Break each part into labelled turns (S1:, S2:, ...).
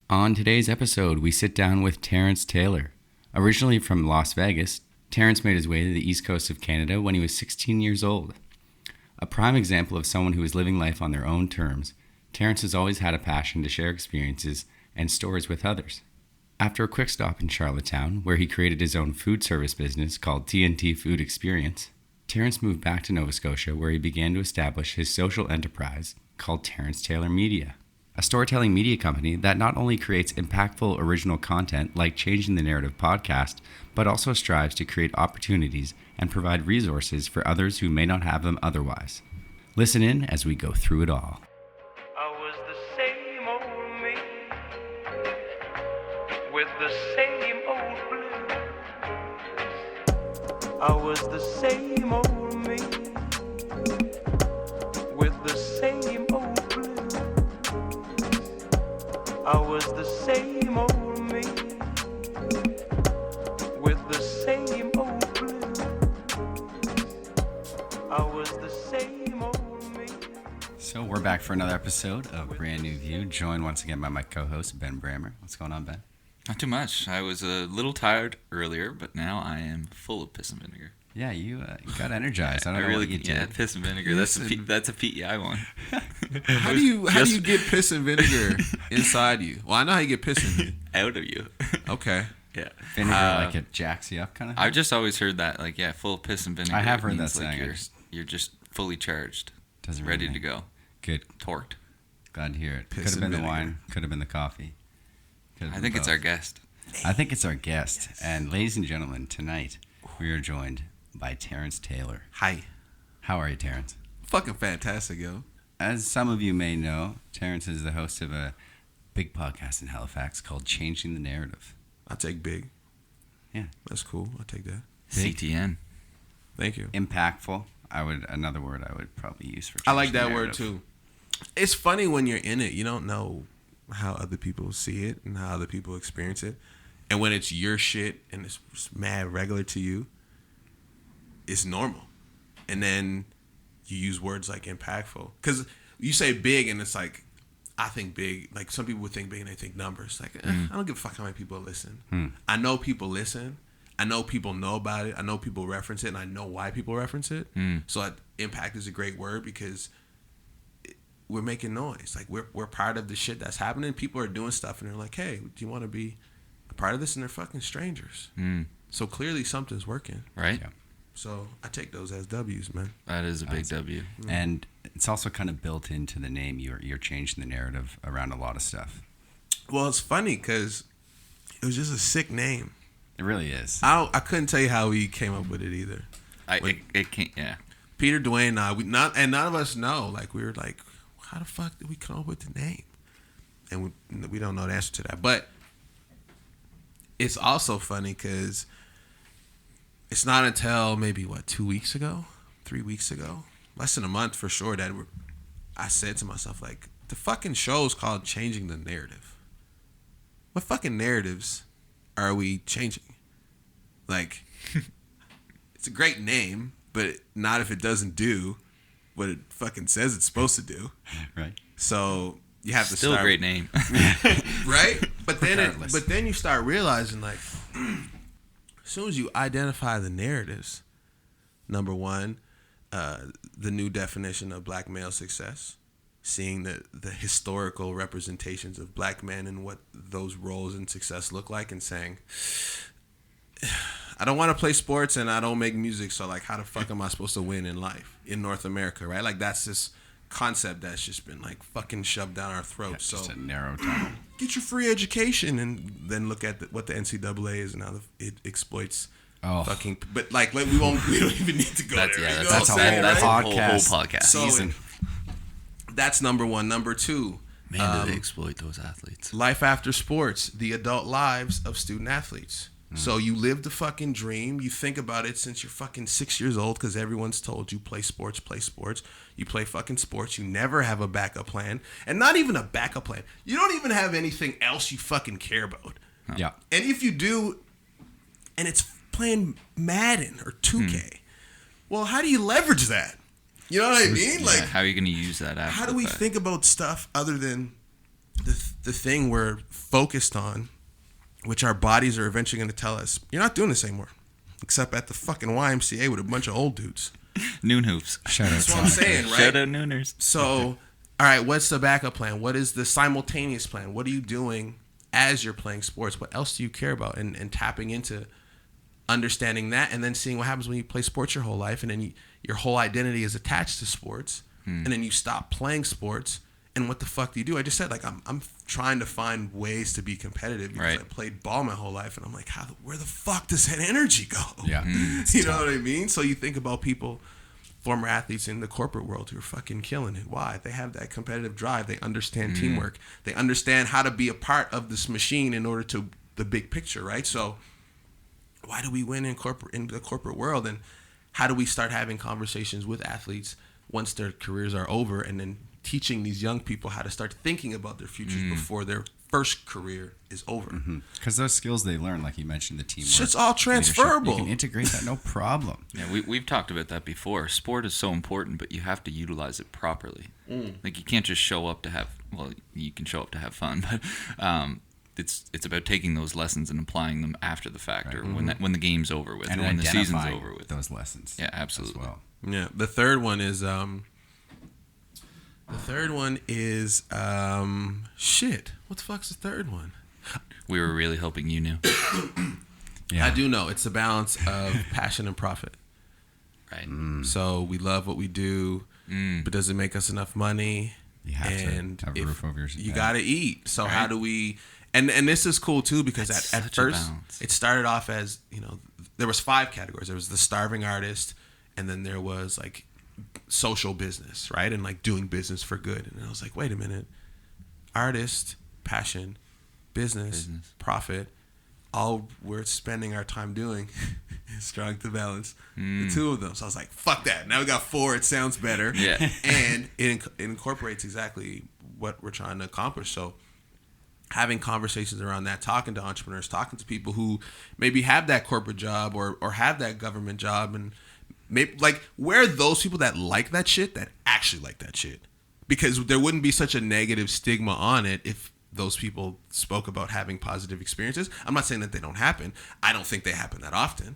S1: On today's episode, we sit down with Terrence Taylor. Originally from Las Vegas, Terrence made his way to the east coast of Canada when he was 16 years old. A prime example of someone who is living life on their own terms, Terrence has always had a passion to share experiences and stories with others. After a quick stop in Charlottetown, where he created his own food service business called TnT Food Experience, Terrence moved back to Nova Scotia where he began to establish his social enterprise called Terrence Taylor Media, a storytelling media company that not only creates impactful original content like Changing the Narrative podcast, but also strives to create opportunities and provide resources for others who may not have them otherwise. Listen in as we go through it all.
S2: I was the same old me with the same old blues. I was the same old me with the same old blues. I was the same old me with the same old blues. I was the same old me.
S1: So we're back for another episode of Brand New View, joined once again by my co-host, Ben Brammer. What's going on, Ben?
S3: Not too much. I was a little tired earlier, but now I am full of piss and vinegar.
S1: Yeah, you got energized. I don't know
S3: really,
S1: what you did.
S3: Yeah, piss and vinegar. That's a PEI one.
S4: How do you get piss and vinegar inside you? Well, I know how you get piss in you.
S3: Out of you.
S4: Okay.
S3: Yeah.
S1: Vinegar, like it jacks you up, kind of thing?
S3: I've just always heard that, like, yeah, full of piss and vinegar.
S1: I have heard
S3: means,
S1: that
S3: like,
S1: saying.
S3: You're just fully charged,
S1: Doesn't
S3: ready
S1: really
S3: to go,
S1: Good.
S3: torqued.
S1: Glad to hear it.
S4: Piss
S1: Could have been
S4: and
S1: the
S4: vinegar.
S1: wine. Could have been the coffee.
S3: I think it's our guest.
S1: I think it's our guest. Yes. And ladies and gentlemen, tonight we are joined by Terrence Taylor.
S4: Hi.
S1: How are you, Terrence?
S4: Fucking fantastic, yo.
S1: As some of you may know, Terrence is the host of a big podcast in Halifax called Changing the Narrative.
S4: I'll take big.
S1: Yeah.
S4: That's cool. I'll take that.
S1: Big.
S3: CTN.
S4: Thank you.
S1: Impactful. Another word I would probably use for
S4: I like
S1: changing
S4: that
S1: the
S4: word
S1: narrative.
S4: too. It's funny when you're in it. You don't know how other people see it and how other people experience it. And when it's your shit and it's mad regular to you, it's normal. And then you use words like impactful. Because you say big and it's like, I think big. Like some people would think big and they think numbers. Like, I don't give a fuck how many people listen. I know people listen. I know people know about it. I know people reference it. And I know why people reference it. So impact is a great word because we're making noise. Like we're part of the shit that's happening. People are doing stuff and they're like, hey, do you want to be a part of this? And they're fucking strangers. So clearly something's working.
S3: Right?
S1: Yeah.
S4: So I take those as W's, man.
S3: That is a big W.
S1: And it's also kind of built into the name. You're changing the narrative around a lot of stuff.
S4: Well, it's funny because it was just a sick name.
S1: It really is.
S4: I couldn't tell you how we came up with it either.
S3: It can't, yeah.
S4: Peter, Dwayne, and I, none of us know. Like we were like, how the fuck did we come up with the name? And we don't know the answer to that. But it's also funny because it's not until maybe 2 weeks ago, 3 weeks ago, less than a month for sure, that I said to myself, like, the fucking show's called Changing the Narrative. What fucking narratives are we changing? Like, it's a great name, but not if it doesn't do what it fucking says it's supposed to do.
S1: Right.
S4: So you have to
S3: Still
S4: start.
S3: a great name.
S4: Right? But
S1: Regardless.
S4: then you start realizing, like, as soon as you identify the narratives, number one, the new definition of black male success, seeing the historical representations of black men and what those roles in success look like, and saying, I don't want to play sports and I don't make music, so like how the fuck am I supposed to win in life in North America, right? Like that's this concept that's just been like fucking shoved down our throats.
S1: Just
S4: So
S1: a narrow tunnel.
S4: get your free education and then look at what the NCAA is and how it exploits fucking. But like we don't even need to go
S3: That's,
S4: there.
S3: yeah,
S4: You know
S1: that's
S4: what
S1: a
S4: I'm
S1: whole
S4: saying, right?
S3: whole podcast.
S4: So
S1: season.
S4: that's number one. Number two,
S3: Man, do they exploit those athletes.
S4: life after sports, the adult lives of student athletes. So you live the fucking dream. You think about it since you're fucking 6 years old because everyone's told you play sports, play sports. You play fucking sports. You never have a backup plan. And not even a backup plan. You don't even have anything else you fucking care about.
S1: Yeah.
S4: And if you do, and it's playing Madden or 2K, well, how do you leverage that? You know what I mean?
S3: Yeah,
S4: Like,
S3: how are you going to use that after
S4: how do
S3: the
S4: we
S3: fact?
S4: think about stuff other than the the thing we're focused on, which our bodies are eventually going to tell us, you're not doing this anymore. Except at the fucking YMCA with a bunch of old dudes.
S3: Noon hoops.
S1: Shout out
S4: That's what I'm saying, right?
S3: Shout out Nooners.
S4: So, all right, what's the backup plan? What is the simultaneous plan? What are you doing as you're playing sports? What else do you care about? And tapping into understanding that, and then seeing what happens when you play sports your whole life, and then your whole identity is attached to sports, and then you stop playing sports, and what the fuck do you do? I just said, like, I'm trying to find ways to be competitive because I played ball my whole life, and I'm like, where the fuck does that energy go?
S1: Yeah.
S4: You know what I mean? So you think about people, former athletes in the corporate world who are fucking killing it. Why? They have that competitive drive. They understand teamwork. They understand how to be a part of this machine in order to the big picture, right? So why do we win in the corporate world, and how do we start having conversations with athletes once their careers are over, and then teaching these young people how to start thinking about their futures before their first career is over?
S1: Because those skills they learn, like you mentioned, the teamwork,
S4: Shit's all transferable.
S1: You can integrate that, no problem.
S3: Yeah, we've talked about that before. Sport is so important, but you have to utilize it properly. Like, you can't just show up to have, well, you can show up to have fun, but it's about taking those lessons and applying them after the fact, or when the game's over with,
S1: And
S3: or when the season's over
S1: identifying
S3: with.
S1: those lessons.
S3: Yeah, absolutely.
S1: As well.
S4: Yeah. The third one is shit. What the fuck's the third one?
S3: We were really hoping you knew.
S1: Yeah.
S4: I do know. It's the balance of passion and profit.
S3: Right.
S4: So we love what we do, but does it make us enough money?
S1: You have to have a roof over your head.
S4: You got to eat. So how do we? And this is cool too, because
S3: That's
S4: at
S3: such a
S4: first
S3: balance.
S4: it started off as, there was 5 categories. There was the starving artist, and then there was like social business, right? And like doing business for good. And I was like, wait a minute. Artist, passion, business. Profit, all we're spending our time doing is trying to balance the two of them. So I was like, fuck that. Now we got 4. It sounds better.
S3: Yeah.
S4: And it incorporates exactly what we're trying to accomplish. So having conversations around that, talking to entrepreneurs, talking to people who maybe have that corporate job or have that government job, and maybe, like, where are those people that like that shit, that actually like that shit? Because there wouldn't be such a negative stigma on it if those people spoke about having positive experiences. I'm not saying that they don't happen. I don't think they happen that often.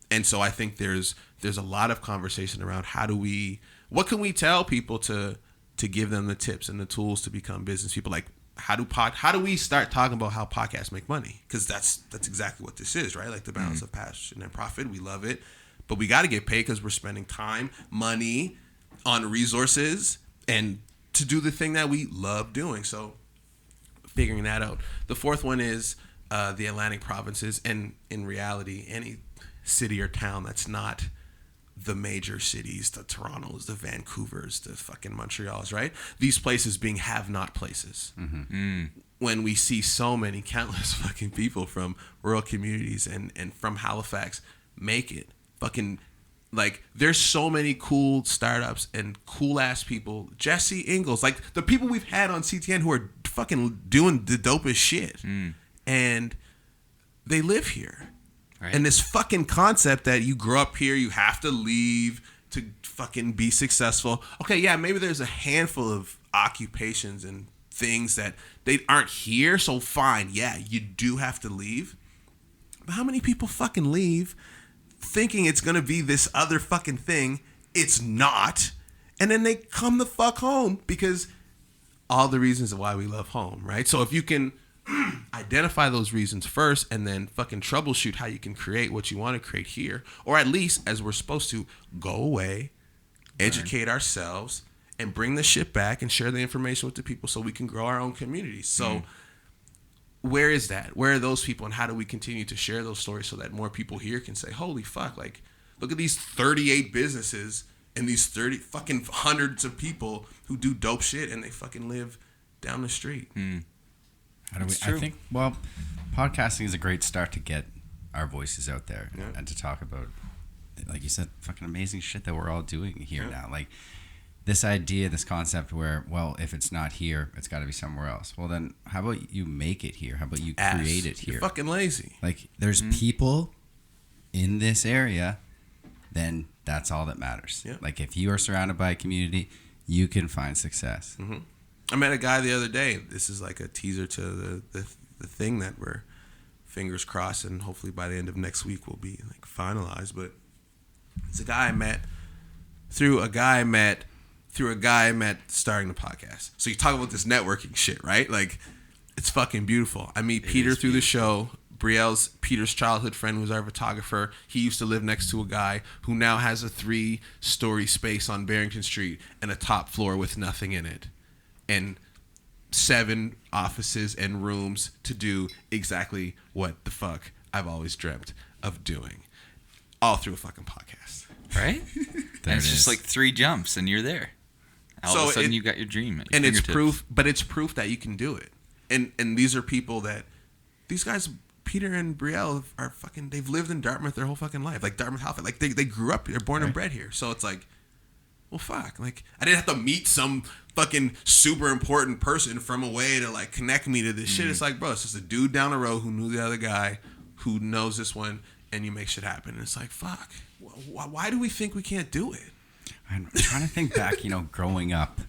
S4: And so I think there's a lot of conversation around what can we tell people to give them the tips and the tools to become business people? Like, how do we start talking about how podcasts make money? Because that's exactly what this is, right? Like, the balance of passion and profit. We love it, but we got to get paid because we're spending time, money on resources, and to do the thing that we love doing. So figuring that out. The fourth one is the Atlantic provinces, and in reality, any city or town that's not the major cities, the Torontos, the Vancouvers, the fucking Montreals, right? These places being have-not places. When we see so many countless fucking people from rural communities and from Halifax make it, fucking, like, there's so many cool startups and cool-ass people. Jesse Ingalls, like, the people we've had on CTN who are fucking doing the dopest shit. And they live here. Right. And this fucking concept that you grow up here, you have to leave to fucking be successful. Okay, yeah, maybe there's a handful of occupations and things that they aren't here, so fine, yeah, you do have to leave. But how many people fucking leave thinking it's gonna be this other fucking thing? It's not. And then they come the fuck home, because all the reasons why we love home, right? So if you can identify those reasons first, and then fucking troubleshoot how you can create what you want to create here, or at least, as we're supposed to, go away, educate ourselves, and bring the shit back and share the information with the people so we can grow our own communities. So where is that? Where are those people, and how do we continue to share those stories so that more people here can say, holy fuck, like, look at these 38 businesses and these 30 fucking hundreds of people who do dope shit, and they fucking live down the street.
S1: How do we? I think, well, podcasting is a great start to get our voices out there and to talk about, like you said, fucking amazing shit that we're all doing here now. Like, this idea, this concept where, well, if it's not here, it's got to be somewhere else. Well, then how about you make it here? How about you create it here?
S4: You're fucking lazy.
S1: Like, there's people in this area, then that's all that matters. Like, if you are surrounded by a community, you can find success.
S4: I met a guy the other day. This is like a teaser to the thing that we're fingers crossed, and hopefully by the end of next week will be like finalized. But it's a guy I met through a guy I met starting the podcast. So you talk about this networking shit, right? Like, it's fucking beautiful. I meet Peter through the show. Peter's childhood friend was our photographer. He used to live next to a guy who now has a 3-story space on Barrington Street and a top floor with nothing in it, and 7 offices and rooms to do exactly what the fuck I've always dreamt of doing, all through a fucking podcast.
S3: Right? And it's just like 3 jumps and you're there. All of a sudden you got your dream at your
S4: and
S3: fingertips.
S4: it's proof, but it's proof that you can do it. And these are people that, these guys, Peter and Brielle, are fucking, they've lived in Dartmouth their whole fucking life. Like Dartmouth Health, like they grew up, they're born and bred here. So it's like, well, fuck. Like, I didn't have to meet some fucking super important person from away to like connect me to this shit. It's like, bro, it's just a dude down the road who knew the other guy, who knows this one, and you make shit happen. And it's like, fuck. Why do we think we can't do it?
S1: I'm trying to think back, growing up,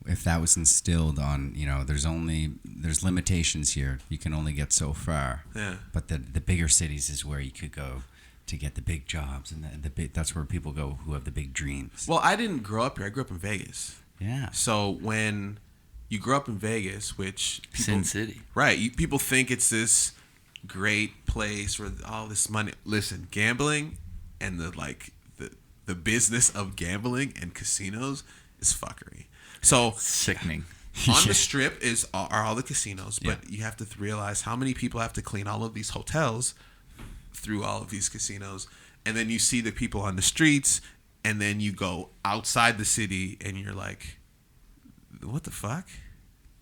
S1: if that was instilled on, there's limitations here. You can only get so far.
S4: Yeah.
S1: But the bigger cities is where you could go to get the big jobs, and that's where people go who have the big dreams.
S4: Well, I didn't grow up here. I grew up in Vegas.
S1: Yeah.
S4: So when you grow up in Vegas, which people,
S3: Sin City.
S4: Right, people think it's this great place where all this money. Listen, gambling and the business of gambling and casinos is fuckery. So
S3: Sickening.
S4: on the strip are all the casinos, but you have to realize how many people have to clean all of these hotels through all of these casinos, and then you see the people on the streets, and then you go outside the city, and you're like, what the fuck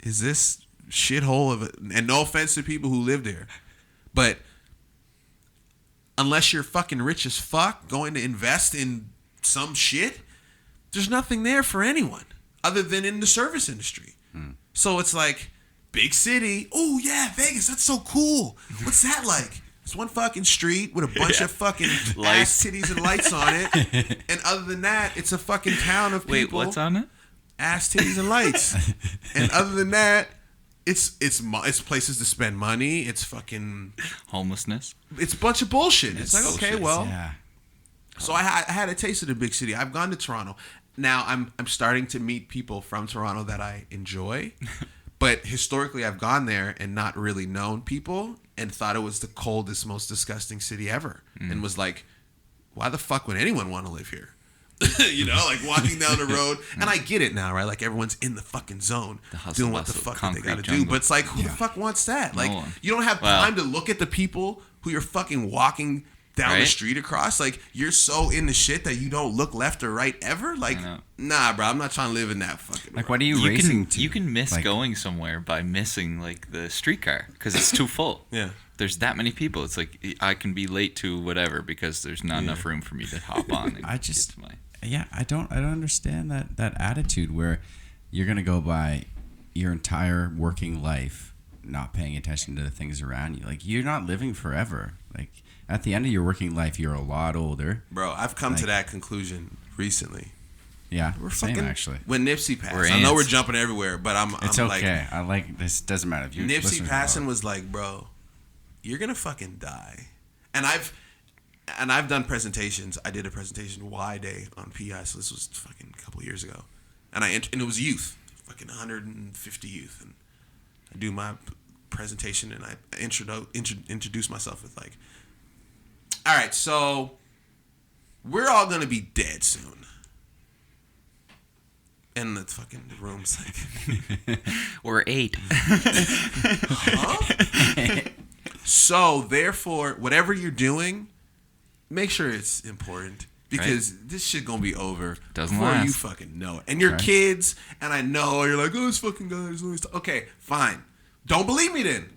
S4: is this shithole of it? And no offense to people who live there, but unless you're fucking rich as fuck going to invest in some shit, there's nothing there for anyone other than in the service industry. So it's like, big city, oh yeah, Vegas, that's so cool. What's that like? It's one fucking street with a bunch of fucking ass titties and lights on it, and other than that, it's a fucking town of people.
S3: Wait, what's on it?
S4: Ass titties and lights. And other than that, it's places to spend money. It's fucking
S3: Homelessness.
S4: It's a bunch of bullshit. It's like, okay, well,
S1: Yeah.
S4: so I had a taste of the big city. I've gone to Toronto. Now I'm starting to meet people from Toronto that I enjoy, but historically I've gone there and not really known people and thought it was the coldest, most disgusting city ever, and was like, why the fuck would anyone want to live here? Like walking down the road, and I get it now, right? Like everyone's in the fucking zone, doing what the fuck they gotta do. But it's like, who the fuck wants that? Like, you don't have time to look at the people who you're fucking walking down the street across. Like, you're so in the shit that you don't look left or right ever. Like, nah, bro, I'm not trying to live in that fucking world.
S1: Like, what are you racing to?
S3: You can miss going somewhere by missing like the streetcar because it's too full.
S4: Yeah.
S3: There's that many people. It's like I can be late to whatever because there's not enough room for me to hop on. And
S1: I don't understand that attitude where you're gonna go by your entire working life not paying attention to the things around you. Like, you're not living forever. Like, at the end of your working life, you're a lot older.
S4: Bro, I've come to that conclusion recently.
S1: Yeah,
S4: We're
S1: same
S4: fucking,
S1: actually.
S4: when Nipsey passed, I know we're jumping everywhere, but
S1: It's
S4: I'm
S1: okay. I like this. Doesn't matter if you.
S4: Nipsey passing was like, bro, you're gonna fucking die. And I've done presentations. I did a presentation Y Day on PI, so this was fucking a couple years ago, and it was youth, fucking 150 youth, and I do my presentation and I introduce myself with like, all right, so we're all gonna be dead soon. And the fucking room's like,
S3: or 8.
S4: huh? So therefore, whatever you're doing, make sure it's important because this shit gonna be over before you fucking know it. And your kids, and I know you're like, oh, this fucking guy's doing stuff. Okay, fine. Don't believe me then.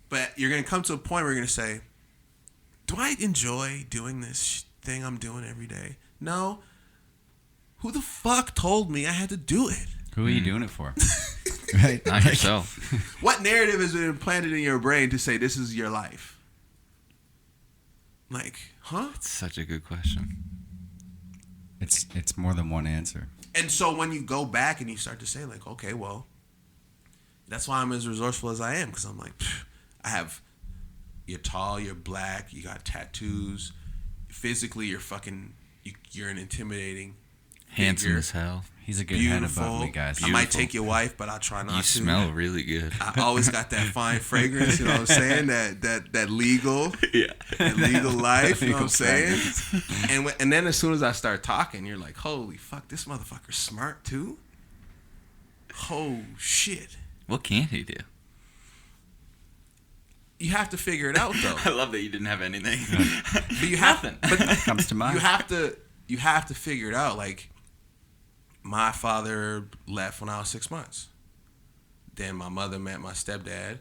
S4: But you're gonna come to a point where you're gonna say, do I enjoy doing this thing I'm doing every day? No. Who the fuck told me I had to do it?
S1: Who are you doing it for? Right?
S3: Not yourself.
S4: What narrative has been implanted in your brain to say this is your life? Like, huh?
S3: It's such a good question.
S1: It's more than one answer.
S4: And so when you go back and you start to say like, okay, well, that's why I'm as resourceful as I am, because I'm like, you're tall, you're black, you got tattoos, physically you're an intimidating
S3: Handsome
S4: figure.
S3: as hell.
S1: He's a good head
S4: Beautiful.
S1: above me, guys.
S4: I might take your wife, but I'll try not
S3: You
S4: to.
S3: smell really good.
S4: I always got that fine fragrance, you know what I'm saying? That legal,
S3: Yeah.
S4: that legal life, you know what I'm saying? And then as soon as I start talking, you're like, holy fuck, this motherfucker's smart too? Oh shit.
S3: What can't he do?
S4: You have to figure it out though.
S3: I love that you didn't have anything.
S4: But you have
S3: Nothing.
S4: But
S1: Comes to mind.
S4: you have to figure it out. Like, my father left when I was 6 months. Then my mother met my stepdad,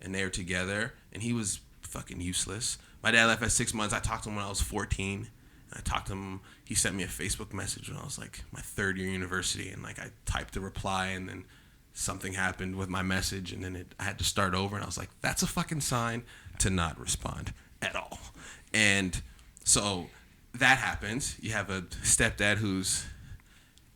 S4: and they were together, and he was fucking useless. My dad left at 6 months. I talked to him when I was 14. And I talked to him. He sent me a Facebook message when I was like my third year university, and like I typed a reply, and then something happened with my message, and then I had to start over, and I was like, that's a fucking sign to not respond at all. And so that happens. You have a stepdad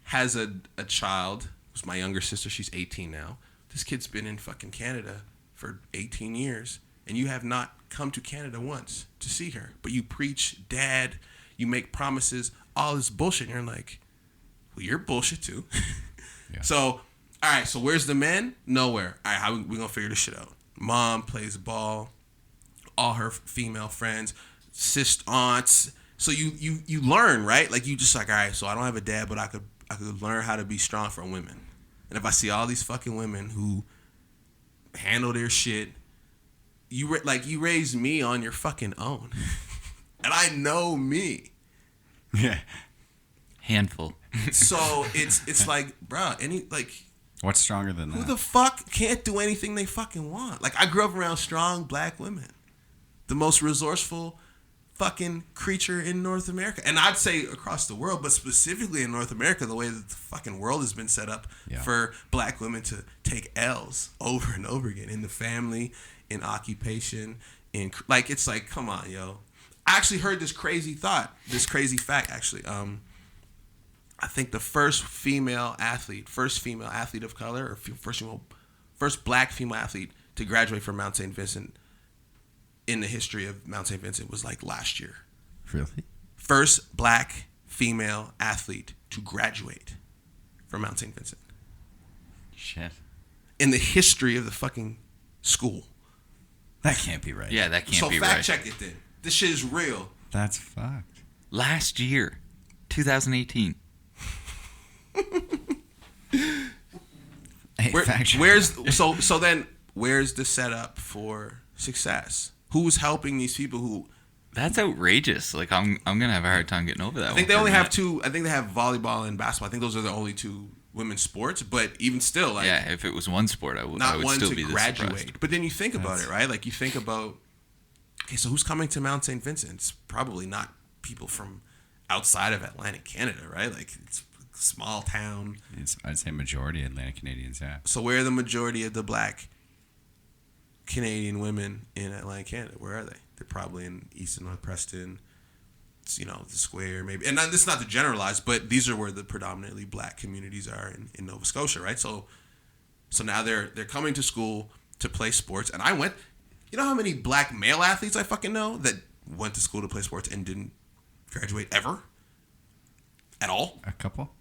S4: has a child who's my younger sister. She's 18 now. This kid's been in fucking Canada for 18 years, and you have not come to Canada once to see her. But you preach dad, you make promises, all this bullshit, and you're like, well, you're bullshit too.
S1: Yeah.
S4: So, all right, so where's the men? Nowhere. All right, how we gonna figure this shit out? Mom plays ball, all her female friends, aunts. So you learn, right? Like, you just like, all right, so I don't have a dad, but I could learn how to be strong for women. And if I see all these fucking women who handle their shit, you raised me on your fucking own. And I know me.
S1: Yeah.
S3: Handful.
S4: So it's like, bro,
S1: What's stronger than
S4: who
S1: that?
S4: the fuck can't do anything they fucking want? Like, I grew up around strong black women. The most resourceful fucking creature in North America. And I'd say across the world, but specifically in North America, the way that the fucking world has been set up for black women to take L's over and over again in the family, in occupation, it's like, come on, yo. I actually heard this crazy fact, actually. I think the first female athlete of color, or first black female athlete to graduate from Mount St. Vincent in the history of Mount St. Vincent was like last year.
S1: Really?
S4: First black female athlete to graduate from Mount St. Vincent.
S1: Shit.
S4: In the history of the fucking school.
S1: That can't be right.
S3: Yeah, that can't be
S4: So fact
S3: right.
S4: check it then. This shit is real.
S1: That's fucked.
S3: Last year, 2018.
S1: Hey, fact check.
S4: Where's the setup for success? Who's helping these people who?
S3: That's outrageous. Like, I'm gonna have a hard time getting over that.
S4: I think they only have two. I think they have volleyball and basketball. I think those are the only two women's sports. But even still, like,
S3: yeah, if it was one sport, I
S4: not
S3: would
S4: one
S3: still
S4: to
S3: be
S4: graduate.
S3: surprised.
S4: But then you think about it, right? Like, you think about, okay, so who's coming to Mount St. Vincent? It's probably not people from outside of Atlantic Canada, right? Like, it's a small town.
S1: I'd say majority Atlantic Canadians, yeah.
S4: So where are the majority of the black Canadian women in Atlantic Canada? Where are they? They're probably in East and North Preston, the Square, maybe. And this is not to generalize, but these are where the predominantly black communities are in Nova Scotia, right? So now they're coming to school to play sports. And I went, you know how many black male athletes I fucking know that went to school to play sports and didn't graduate ever? At all?
S1: A couple?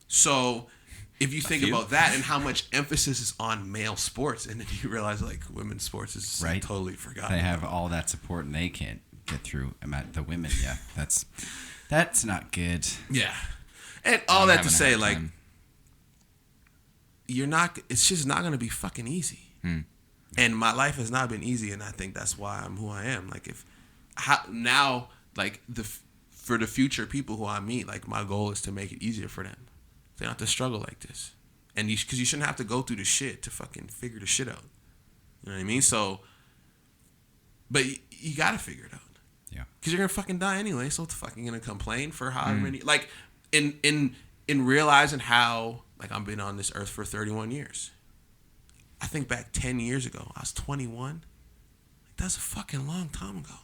S4: So if you think
S3: few.
S4: about that and how much emphasis is on male sports, and then you realize like women's sports is
S1: Right.
S4: totally forgotten.
S1: They have all that support and they can't get through. The women, yeah. That's not good.
S4: Yeah. And all
S3: I'm
S4: that to
S3: having a
S4: say,
S3: hard
S4: like,
S3: time.
S4: it's just not going to be fucking easy. And my life has not been easy, and I think that's why I'm who I am. Like, for the future people who I meet, like, my goal is to make it easier for them. They don't have to struggle like this. And because you shouldn't have to go through the shit to fucking figure the shit out. You know what I mean? So, but you got to figure it out.
S1: Yeah.
S4: Because you're going to fucking die anyway, so what the fuck, you going to complain for however many... Like, in realizing how, like, I've been on this earth for 31 years. I think back 10 years ago, I was 21. Like, that's a fucking long time ago.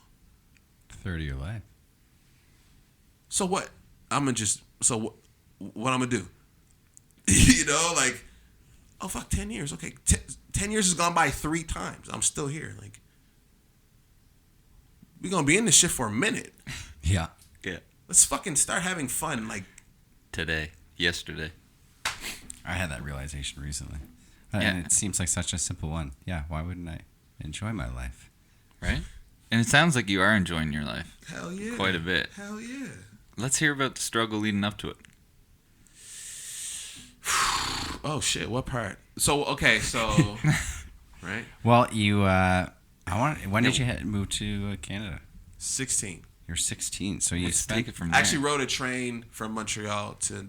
S1: 30 of your life.
S4: So what? What I'm going to do? You know, like, oh fuck, 10 years. Okay, 10 years has gone by 3 times. I'm still here. Like, we gonna be in this shit for a minute.
S1: Yeah.
S3: Yeah.
S4: Let's fucking start having fun. Like
S3: Yesterday.
S1: I had that realization recently.
S3: Yeah.
S1: And it seems like such a simple one. Yeah, why wouldn't I enjoy my life?
S3: Right? And it sounds like you are enjoying your life.
S4: hell yeah,
S3: Quite a bit.
S4: Hell yeah.
S3: Let's hear about the struggle leading up to it.
S4: Oh shit, what part? So okay, so right,
S1: Well, you, when did you move to Canada?
S4: 16.
S1: You're 16, so you
S3: Let's
S1: spent...
S3: take it from
S4: I
S3: there.
S4: actually rode a train from Montreal to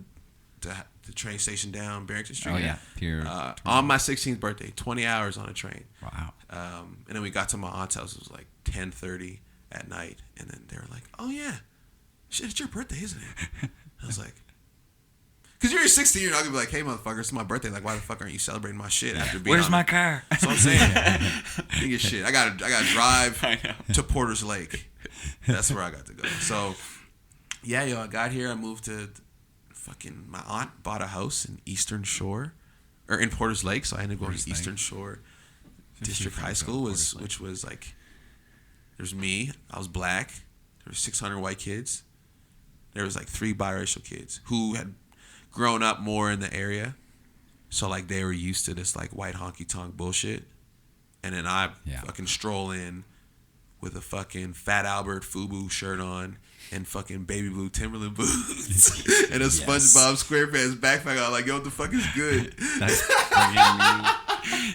S4: the train station down Barrington Street.
S1: Oh, yeah. Pure...
S4: On my 16th birthday, 20 hours on a train.
S1: Wow.
S4: And then we got to my aunt's house. It was like 10:30 at night, and then they were like, "Oh yeah, shit, it's your birthday, isn't it?" I was like, "Cause you're 16, you're not gonna be like, hey motherfucker, it's my birthday. Like, why the fuck aren't you celebrating my shit after being?
S3: Where's my car?
S4: That's what I'm saying. Nigga, shit, I gotta drive to Porter's Lake. That's where I got to go. So yeah, yo, I got here. I moved to fucking my aunt bought a house in Eastern Shore, or in Porter's Lake. So I ended up going to Eastern Shore District High School, which was like, there's me. I was black. There were 600 white kids. There was like 3 biracial kids who had grown up more in the area, so like they were used to this like white honky tonk bullshit. And then I fucking stroll in with a fucking Fat Albert FUBU shirt on and fucking baby blue Timberland boots and a SpongeBob SquarePants backpack on. Like, yo, what the fuck is good?
S1: That's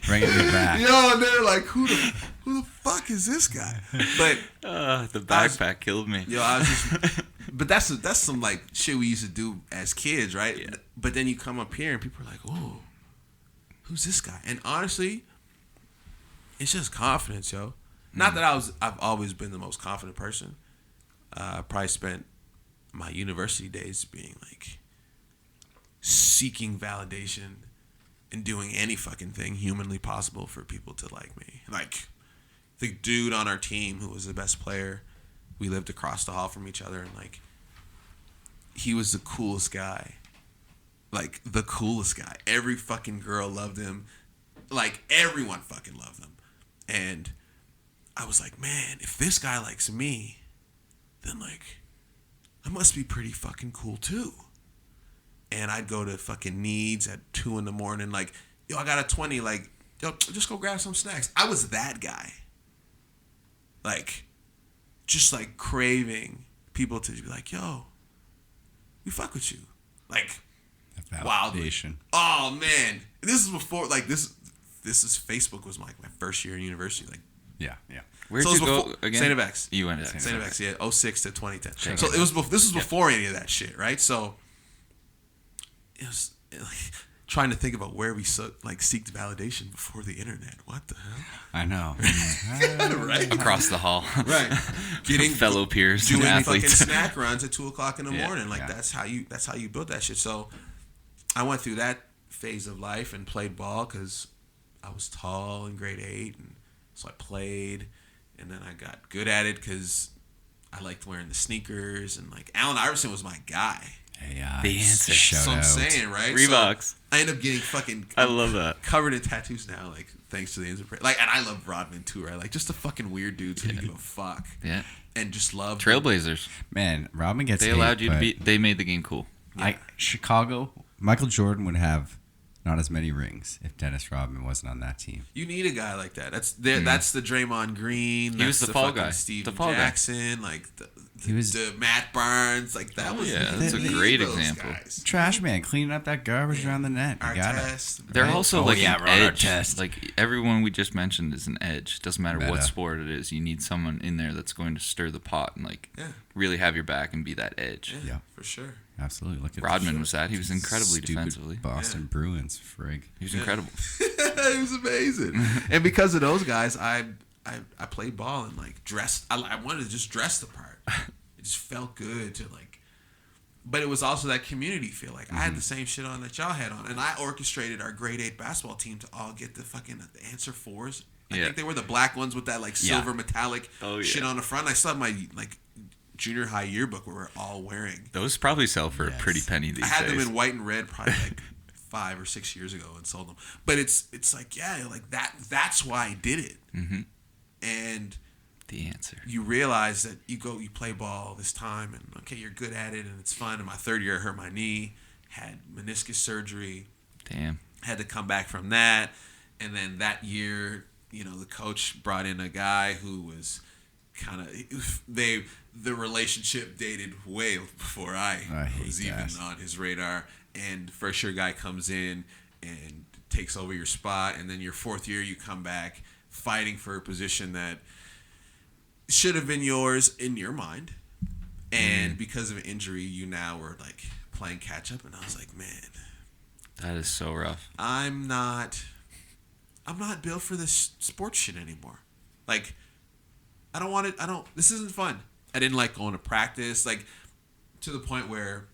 S1: bringing me back.
S4: Yo, and they're like, who the fuck is this guy? But
S3: The backpack killed me.
S4: yo, I was just, but that's some like shit we used to do as kids, right?
S3: Yeah.
S4: But then you come up here and people are like, "Whoa, who's this guy?" And honestly, it's just confidence, yo. Not that I've always been the most confident person. I probably spent my university days being like seeking validation and doing any fucking thing humanly possible for people to like me. Like the dude on our team who was the best player, we lived across the hall from each other, and like he was the coolest guy. Like the coolest guy. Every fucking girl loved him. Like everyone fucking loved him. And I was like, man, if this guy likes me, then like I must be pretty fucking cool too. And I'd go to fucking Needs at 2 a.m, like, yo, I got a 20, like, yo, just go grab some snacks. I was that guy. Like, just like craving people to be like, yo, we fuck with you. Like,
S1: Validation.
S4: oh man. This is before, like, this is Facebook was my first year in university. Like,
S1: Yeah.
S3: Where'd
S4: so
S3: you
S4: it was
S3: go
S4: before,
S3: again?
S4: St. FX.
S3: You went to
S4: St. FX, yeah, 06 to 2010.
S3: Check
S4: So
S3: it
S4: it was this was before any of that shit, right? So it was like trying to think about where we seeked validation before the internet. What the hell?
S1: I know.
S4: Right?
S3: Across the hall.
S4: Right. Getting
S3: fellow peers and
S4: doing
S3: athletes.
S4: fucking snack runs at 2:00 in the
S3: Yeah,
S4: morning. Like
S1: yeah.
S4: that's how you build that shit. So I went through that phase of life and played ball because I was tall in grade 8, and so I played, and then I got good at it because I liked wearing the sneakers, and like Allen Iverson was my guy.
S1: Hey,
S3: The answer.
S1: Shout
S4: So I'm
S1: out.
S4: saying, right?
S3: Reeboks.
S4: So I end up getting fucking.
S3: I love that.
S4: Covered in tattoos now, like thanks to the Insta. Like, and I love Rodman too, right? Like just a fucking weird dude who didn't give a fuck.
S3: Yeah.
S4: And just love
S3: Trailblazers.
S1: Man, Robin gets
S3: They
S1: hate,
S3: allowed you to
S1: but
S3: be. They made the game cool.
S1: Chicago, Michael Jordan would have not as many rings if Dennis Rodman wasn't on that team.
S4: You need a guy like that. That's the Draymond Green.
S3: He was
S4: that's
S3: the fall
S4: fucking
S3: guy.
S4: Steven
S3: The fall guy.
S4: Jackson. Like
S1: He was-
S4: the Matt Barnes. Like that was.
S3: yeah,
S4: you
S3: that's a
S4: need
S3: great
S4: those
S3: example.
S4: guys.
S1: Trash man, cleaning up that garbage around the net. You got it.
S4: Artest.
S3: They're
S1: Right?
S3: also
S1: Oh,
S3: like
S1: yeah,
S3: an
S1: we're on our
S3: edge.
S1: test.
S3: Like everyone we just mentioned is an edge. Doesn't matter
S1: Meta.
S3: what sport it is. You need someone in there that's going to stir the pot and like
S4: Yeah.
S3: really have your back and be that edge.
S4: Yeah,
S1: Yeah.
S4: for sure.
S1: Absolutely. Look at
S3: Rodman was that. He was incredibly
S1: stupid
S3: defensively.
S1: Boston Bruins, frig.
S3: He was incredible.
S4: It was amazing. And because of those guys, I played ball and like dressed. I wanted to just dress the part. It just felt good to like. But it was also that community feel. Like I had the same shit on that y'all had on, and I orchestrated our grade 8 basketball team to all get the fucking answer 4s. I
S3: Yeah.
S4: think they were the black ones with that like silver metallic shit on the front. I still have my like junior high yearbook where we're all wearing.
S3: Those probably sell for a
S1: Yes.
S3: pretty penny these
S4: I had
S3: days.
S4: them in white and red, probably like 5 or 6 years ago and sold them. But it's like, yeah, like that's why I did it.
S3: Mm-hmm.
S4: And
S3: The answer.
S4: you realize that you play ball this time, and okay, you're good at it, and it's fun. In my third year, I hurt my knee, had meniscus surgery.
S3: Damn.
S4: Had to come back from that. And then that year, the coach brought in a guy who was kind of, the relationship dated way before I was even on his radar. And first year guy comes in and takes over your spot. And then your fourth year, you come back fighting for a position that should have been yours in your mind. And because of injury, you now were like playing catch up. And I was like, man,
S3: That is so rough.
S4: I'm not built for this sports shit anymore. Like, I don't want it. This isn't fun. I didn't like going to practice, like, to the point where,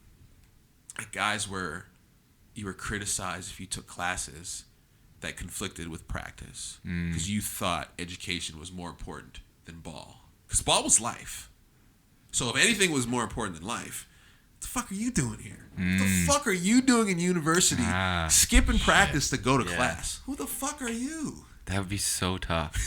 S4: like, you were criticized if you took classes that conflicted with practice because you thought education was more important than ball. Because ball was life. So if anything was more important than life, what the fuck are you doing here? What the fuck are you doing in university? Skipping practice to go to class. Who the fuck are you?
S3: That would be so tough.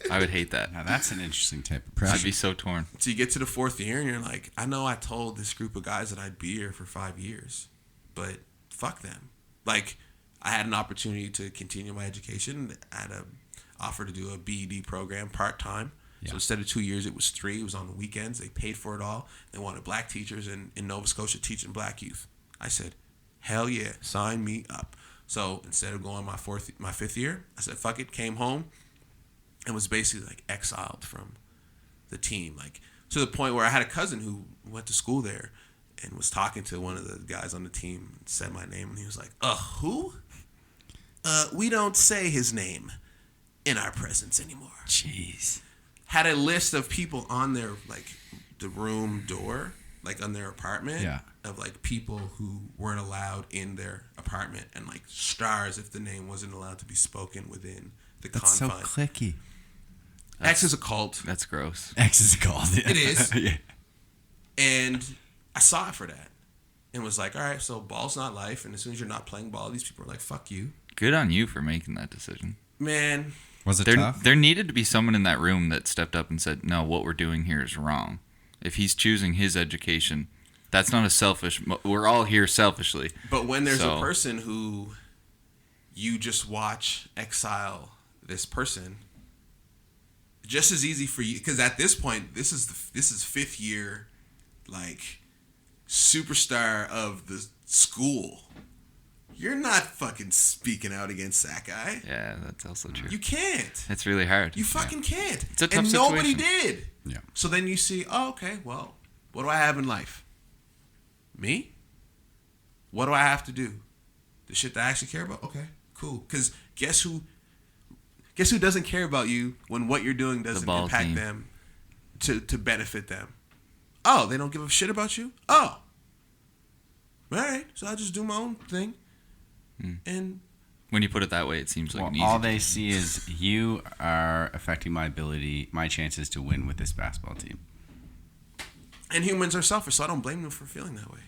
S3: I would hate that.
S1: Now that's an interesting type of pressure.
S3: I'd be so torn.
S4: So you get to the fourth year and you're like, I know I told this group of guys that I'd be here for 5 years, but fuck them. Like, I had an opportunity to continue my education. I had an offer to do a BED program part-time. Yeah. So instead of 2 years, it was 3. It was on the weekends. They paid for it all. They wanted black teachers in Nova Scotia teaching black youth. I said, hell yeah, sign me up. So instead of going my fifth year, I said, fuck it, came home and was basically like exiled from the team. Like, to the point where I had a cousin who went to school there and was talking to one of the guys on the team and said my name. And he was like, who? We don't say his name in our presence anymore.
S1: Jeez.
S4: Had a list of people on their, like, the room door, like, on their apartment, of, like, people who weren't allowed in their apartment, and, like, stars if the name wasn't allowed to be spoken within the confines.
S1: That's so cliquey.
S4: X is a cult.
S3: That's gross.
S1: X is a cult. Yeah.
S4: It is.
S1: Yeah.
S4: And I saw it for that. And was like, all right, so ball's not life, and as soon as you're not playing ball, these people are like, fuck you.
S3: Good on you for making that decision.
S4: Man.
S1: Was it tough?
S3: There needed to be someone in that room that stepped up and said, no, what we're doing here is wrong. If he's choosing his education, that's not a selfish... We're all here selfishly.
S4: But when there's a person who you just watch exile this person, just as easy for you... Because at this point, this is fifth year, like, superstar of the school. You're not fucking speaking out against that guy.
S3: Yeah, that's also true.
S4: You can't.
S3: It's really hard.
S4: You fucking can't.
S3: It's a tough
S4: situation. And nobody did.
S1: Yeah.
S4: So then you see, okay, well, what do I have in life? Me? What do I have to do? The shit that I actually care about? Okay, cool. Because guess who doesn't care about you when what you're doing doesn't impact team. Them to benefit them? Oh, they don't give a shit about you? Oh. All right, so I'll just do my own thing. And
S3: when you put it that way, it seems like an easy
S1: all they see is you are affecting my chances to win with this basketball team.
S4: And humans are selfish, so I don't blame them for feeling that way.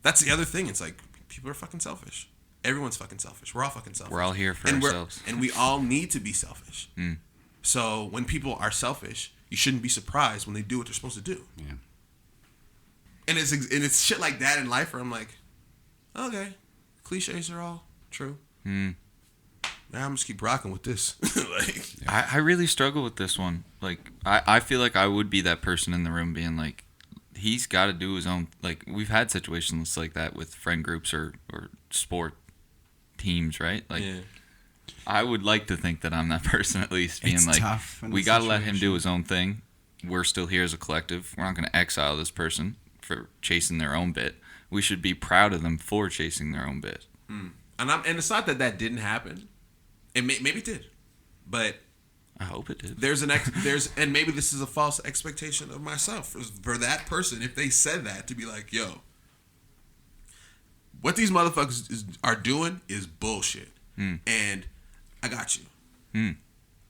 S4: That's the other thing. It's like, people are fucking selfish. Everyone's fucking selfish. We're all fucking selfish.
S3: We're all here for ourselves.
S4: And we all need to be selfish. So when people are selfish, you shouldn't be surprised when they do what they're supposed to do.
S1: Yeah.
S4: And it's shit like that in life where I'm like, okay, cliches are all true. Now I'm just keep rocking with this.
S3: I really struggle with this one. Like, I feel like I would be that person in the room being like, he's got to do his own. Like, we've had situations like that with friend groups or sport teams, right? Like, I would like to think that I'm that person at least, being like, we got to let him do his own thing. We're still here as a collective. We're not going to exile this person for chasing their own bit. We should be proud of them for chasing their own bit. And
S4: it's not that didn't happen. And maybe it did, but
S3: I hope it did.
S4: And maybe this is a false expectation of myself for that person, if they said that, to be like, yo, what these motherfuckers are doing is bullshit, and I got you.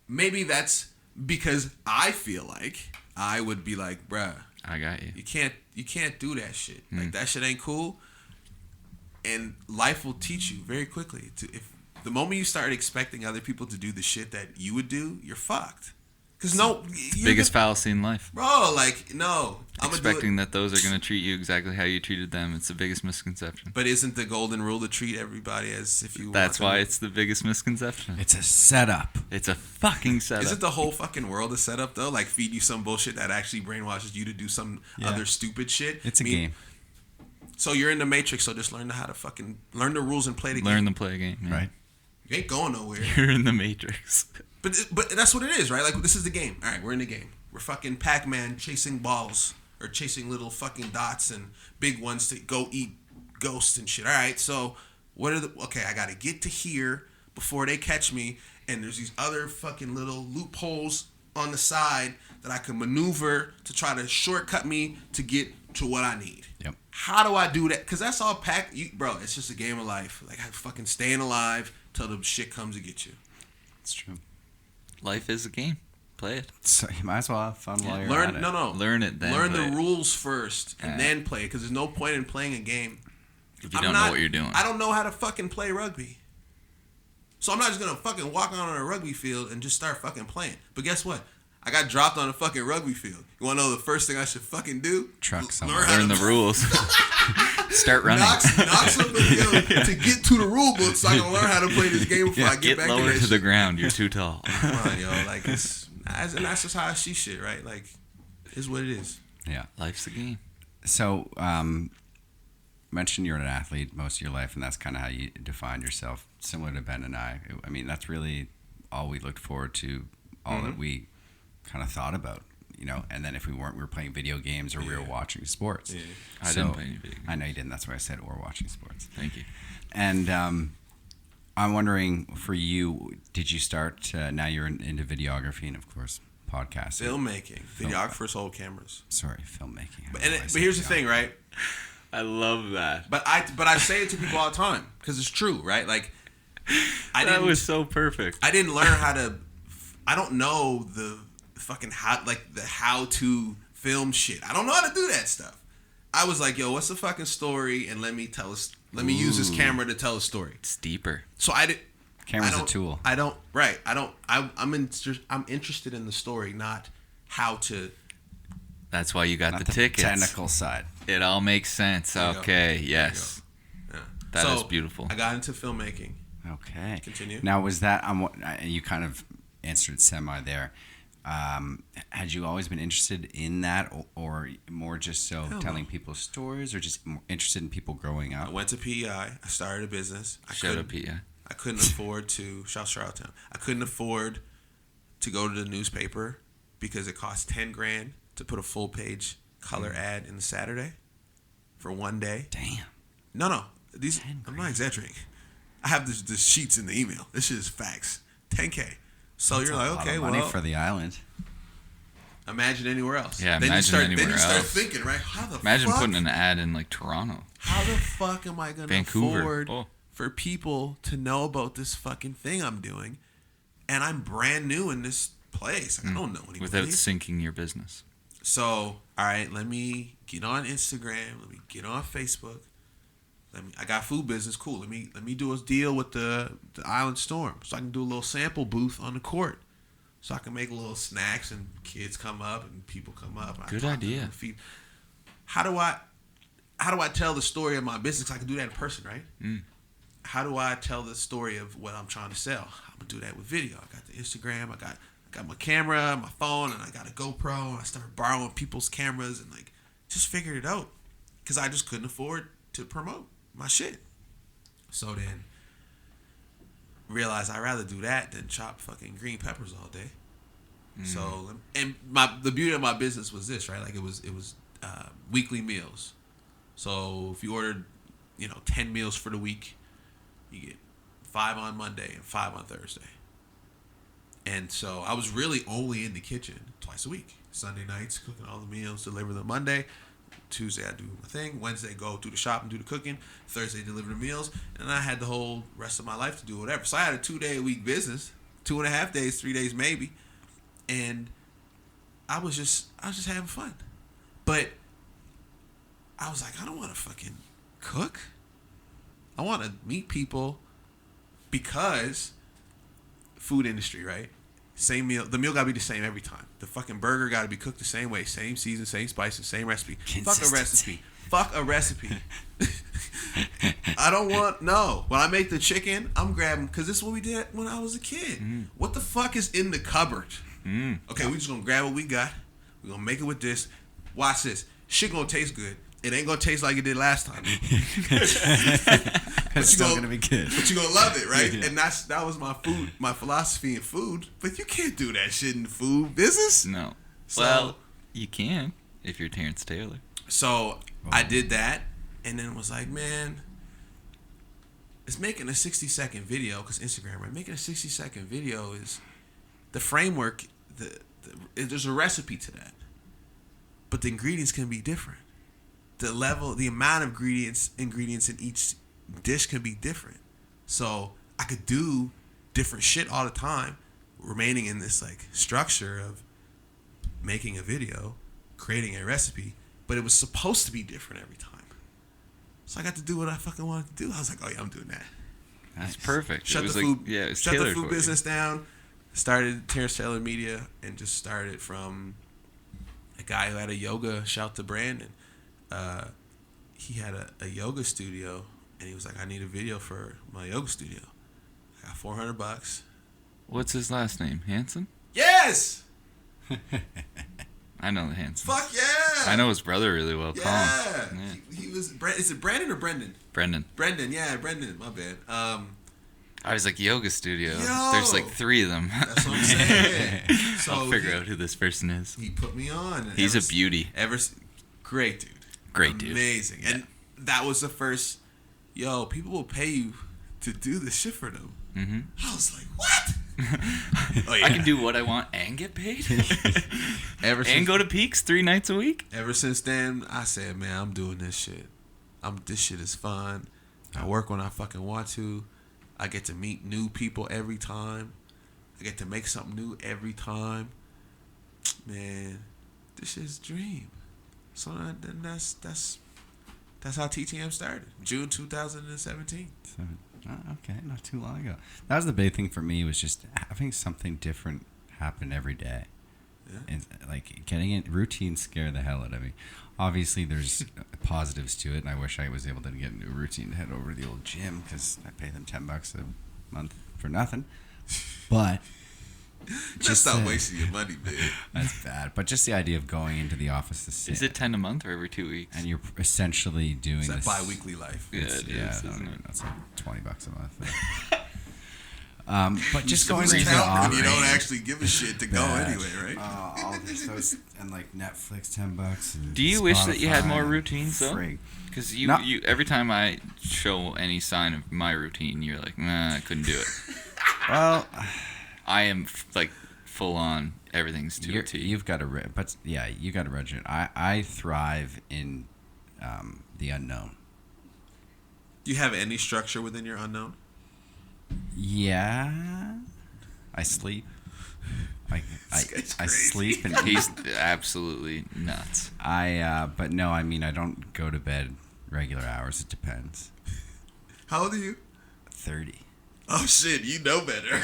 S4: Maybe that's because I feel like I would be like, bruh,
S3: I got you.
S4: You can't do that shit. Like, that shit ain't cool. And life will teach you very quickly. If the moment you start expecting other people to do the shit that you would do, you're fucked. Because
S3: Biggest fallacy in life.
S4: Bro, like, no.
S3: Expecting that those are going to treat you exactly how you treated them. It's the biggest misconception.
S4: But isn't the golden rule to treat everybody as if you...
S3: That's why it's the biggest misconception.
S1: It's a setup.
S3: It's a fucking setup.
S4: Isn't the whole fucking world a setup, though? Like, feed you some bullshit that actually brainwashes you to do some other stupid shit?
S1: It's a game.
S4: So you're in the Matrix, so just learn how to fucking... Learn the rules and play the game.
S3: Learn to play a game, yeah.
S1: Right.
S4: You ain't going nowhere.
S3: You're in the Matrix.
S4: But that's what it is, right? Like, this is the game. All right, we're in the game. We're fucking Pac-Man chasing balls or chasing little fucking dots and big ones to go eat ghosts and shit. All right, so what are the... Okay, I got to get to here before they catch me, and there's these other fucking little loopholes on the side that I can maneuver to try to shortcut me to get to what I need.
S1: Yep.
S4: How do I do that? Because that's all bro, it's just a game of life. Like, I'm fucking staying alive till the shit comes to get you.
S1: It's true.
S3: Life is a game. Play it.
S1: So you might as well have fun while you're at it.
S3: Learn it then.
S4: Learn
S3: play
S4: the
S3: it.
S4: rules first and then play it. Because there's no point in playing a game
S3: if you don't know what you're doing.
S4: I don't know how to fucking play rugby. So I'm not just going to fucking walk on a rugby field and just start fucking playing. But guess what? I got dropped on a fucking rugby field. You want to know the first thing I should fucking do?
S1: Truck somewhere.
S3: Learn the rules. Start running.
S4: Knock somebody to get to the rule book so I can learn how to play this game before I get back
S3: lower
S4: to
S3: the ground. You're too tall.
S4: Come on, yo. Like, and that's just how I see shit, right? Like, it's what it is.
S1: Yeah.
S3: Life's a game.
S1: So, mentioned you're an athlete most of your life, and that's kind of how you defined yourself, similar to Ben and I. I mean, that's really all we looked forward to, all that we kind of thought about, you know. And then if we weren't, we were playing video games or we were watching sports.
S4: Yeah.
S3: I didn't play any video games.
S1: I know you didn't. That's why I said or watching sports.
S3: Thank you.
S1: And I'm wondering, for you, did you start, now you're into videography and, of course, podcasting.
S4: Filmmaking. Videographers hold cameras.
S1: Sorry, filmmaking.
S4: But here's the thing, right?
S3: I love that.
S4: But I say it to people all the time because it's true, right? Like,
S3: that was so perfect.
S4: I didn't learn how to. I don't know the fucking how to film shit. I don't know how to do that stuff. I was like, yo, what's the fucking story? And let me use this camera to tell a story.
S3: It's deeper.
S4: So I did.
S1: Camera's a tool.
S4: I'm interested in the story, not how to.
S3: That's why you got
S1: Not
S3: the tickets.
S1: Technical side.
S3: It all makes sense. Okay, yes.
S4: Yeah.
S3: That is beautiful.
S4: I got into filmmaking.
S1: Okay.
S4: Continue.
S1: Now, was that you kind of answered semi there? Had you always been interested in that, or more just telling people stories, or just more interested in people growing up?
S4: I went to PEI. I started a business.
S3: Shout out PEI.
S4: I couldn't afford to Charlottetown. I couldn't afford to go to the newspaper because it cost $10,000 to put a full page color ad in the Saturday for one day.
S1: Damn.
S4: No. I'm not exaggerating. I have the sheets in the email. This shit is facts. $10,000. So
S1: That's
S4: you're
S1: a
S4: like,
S1: lot
S4: okay,
S1: of money
S4: well,
S1: for the island.
S4: Imagine anywhere else.
S3: Yeah,
S4: then
S3: imagine
S4: you
S3: anywhere
S4: start
S3: else.
S4: thinking, right? How the
S3: Imagine
S4: fuck?
S3: putting an ad in like Toronto.
S4: How the fuck am I gonna
S3: Vancouver.
S4: afford for people to know about this fucking thing I'm doing? And I'm brand new in this place. I don't know anybody.
S3: Without sinking your business.
S4: So, all right, let me get on Instagram. Let me get on Facebook. I got food business. Cool. Let me do a deal with the Island Storm, so I can do a little sample booth on the court, so I can make little snacks and kids come up and people come up.
S3: Good idea.
S4: How do I tell the story of my business? I can do that in person, right? How do I tell the story of what I'm trying to sell? I'm gonna do that with video. I got the Instagram. I got my camera, my phone, and I got a GoPro. And I started borrowing people's cameras and just figured it out because I just couldn't afford to promote my shit. So then realized I'd rather do that than chop fucking green peppers all day. So, and the beauty of my business was this, right? Like it was weekly meals. So if you ordered, 10 meals for the week, you get 5 on Monday and 5 on Thursday. And so I was really only in the kitchen twice a week. Sunday nights, cooking all the meals, deliver them Monday. Tuesday, I do my thing. Wednesday, go do the shop and do the cooking. Thursday, deliver the meals. And I had the whole rest of my life to do whatever. So I had a 2-day-a-week business, 2.5 days, 3 days maybe. And I was just having fun. But I was like, I don't want to fucking cook. I want to meet people because food industry, right? Same meal. The meal got to be the same every time. The fucking burger got to be cooked the same way, same season, same spices, same recipe. Fuck a recipe. Fuck a recipe. I don't want, no. When I make the chicken, I'm grabbing, because this is what we did when I was a kid. What the fuck is in the cupboard? Okay, we just going to grab what we got. We're going to make it with this. Watch this. Shit going to taste good. It ain't going to taste like it did last time.
S1: It's still going to be good.
S4: But you're going to love it, right? Yeah. And that was my philosophy in food. But you can't do that shit in the food business.
S3: No.
S4: So,
S3: well, you can if you're Terrence Taylor.
S4: So I did that, and then was like, man, it's making a 60-second video, because Instagram, right? Making a 60-second video is the framework. There's a recipe to that, but the ingredients can be different. The amount of ingredients in each dish can be different. So I could do different shit all the time, remaining in this like structure of making a video, creating a recipe, but it was supposed to be different every time. So I got to do what I fucking wanted to do. I was like, oh yeah, I'm doing that.
S3: That's perfect.
S4: Shut the food business down. Started Terrence Taylor Media, and just started from a guy who had a yoga. Shout to Brandon. He had a yoga studio, and he was like, I need a video for my yoga studio. I got $400.
S3: What's his last name? Hanson?
S4: Yes!
S3: I know the Hanson.
S4: Fuck yeah!
S3: I know his brother really well,
S4: yeah.
S3: Colin. Yeah.
S4: He was, is it Brandon or Brendan?
S3: Brendan, yeah,
S4: my bad.
S3: I was like, yoga studio.
S4: Yo!
S3: There's like 3 of them.
S4: That's what I'm saying. So
S3: I'll figure out who this person is.
S4: He put me on. And
S3: He's a beauty.
S4: Great dude.
S3: Great dude.
S4: Amazing.
S3: Yeah.
S4: And that was the first, people will pay you to do this shit for them.
S3: Mm-hmm.
S4: I was like, what? Oh, yeah.
S3: I can do what I want and get paid?
S4: And
S3: go to Peaks 3 nights a week?
S4: Ever since then, I said, man, I'm doing this shit. This shit is fun. I work when I fucking want to. I get to meet new people every time. I get to make something new every time. Man, this shit's a dream. So then that's how TTM started. June 2017.
S1: Okay, not too long ago. That was the big thing for me, was just having something different happen every day.
S4: Yeah.
S1: And like getting it, routines scare the hell out of me. Obviously, there's positives to it, and I wish I was able to get into a routine to head over to the old gym, because I pay them $10 a month for nothing. But
S4: just not wasting your money, man.
S1: That's bad. But just the idea of going into the office to sit.
S3: Is it 10 a month or every 2 weeks?
S1: And you're essentially doing
S4: it's
S1: this
S4: bi-weekly life.
S3: Yeah, it is, isn't it?
S1: That's like $20 a month. But just going into the
S4: count
S1: office,
S4: when you don't actually give a shit to go anyway, right?
S1: All those and like Netflix, $10. And
S3: Do you wish that you had more
S1: Spotify,
S3: routines though? Because you every time I show any sign of my routine, you're like, nah, I couldn't do it.
S1: Well,
S3: I am like full on. Everything's to a T.
S1: You've got a but yeah, you got a regiment. I thrive in the unknown.
S4: Do you have any structure within your unknown?
S1: Yeah, I sleep. I sleep, and
S3: He's absolutely nuts.
S1: but no, I mean, I don't go to bed regular hours. It depends.
S4: How old are you?
S1: 30.
S4: Oh shit, you know better.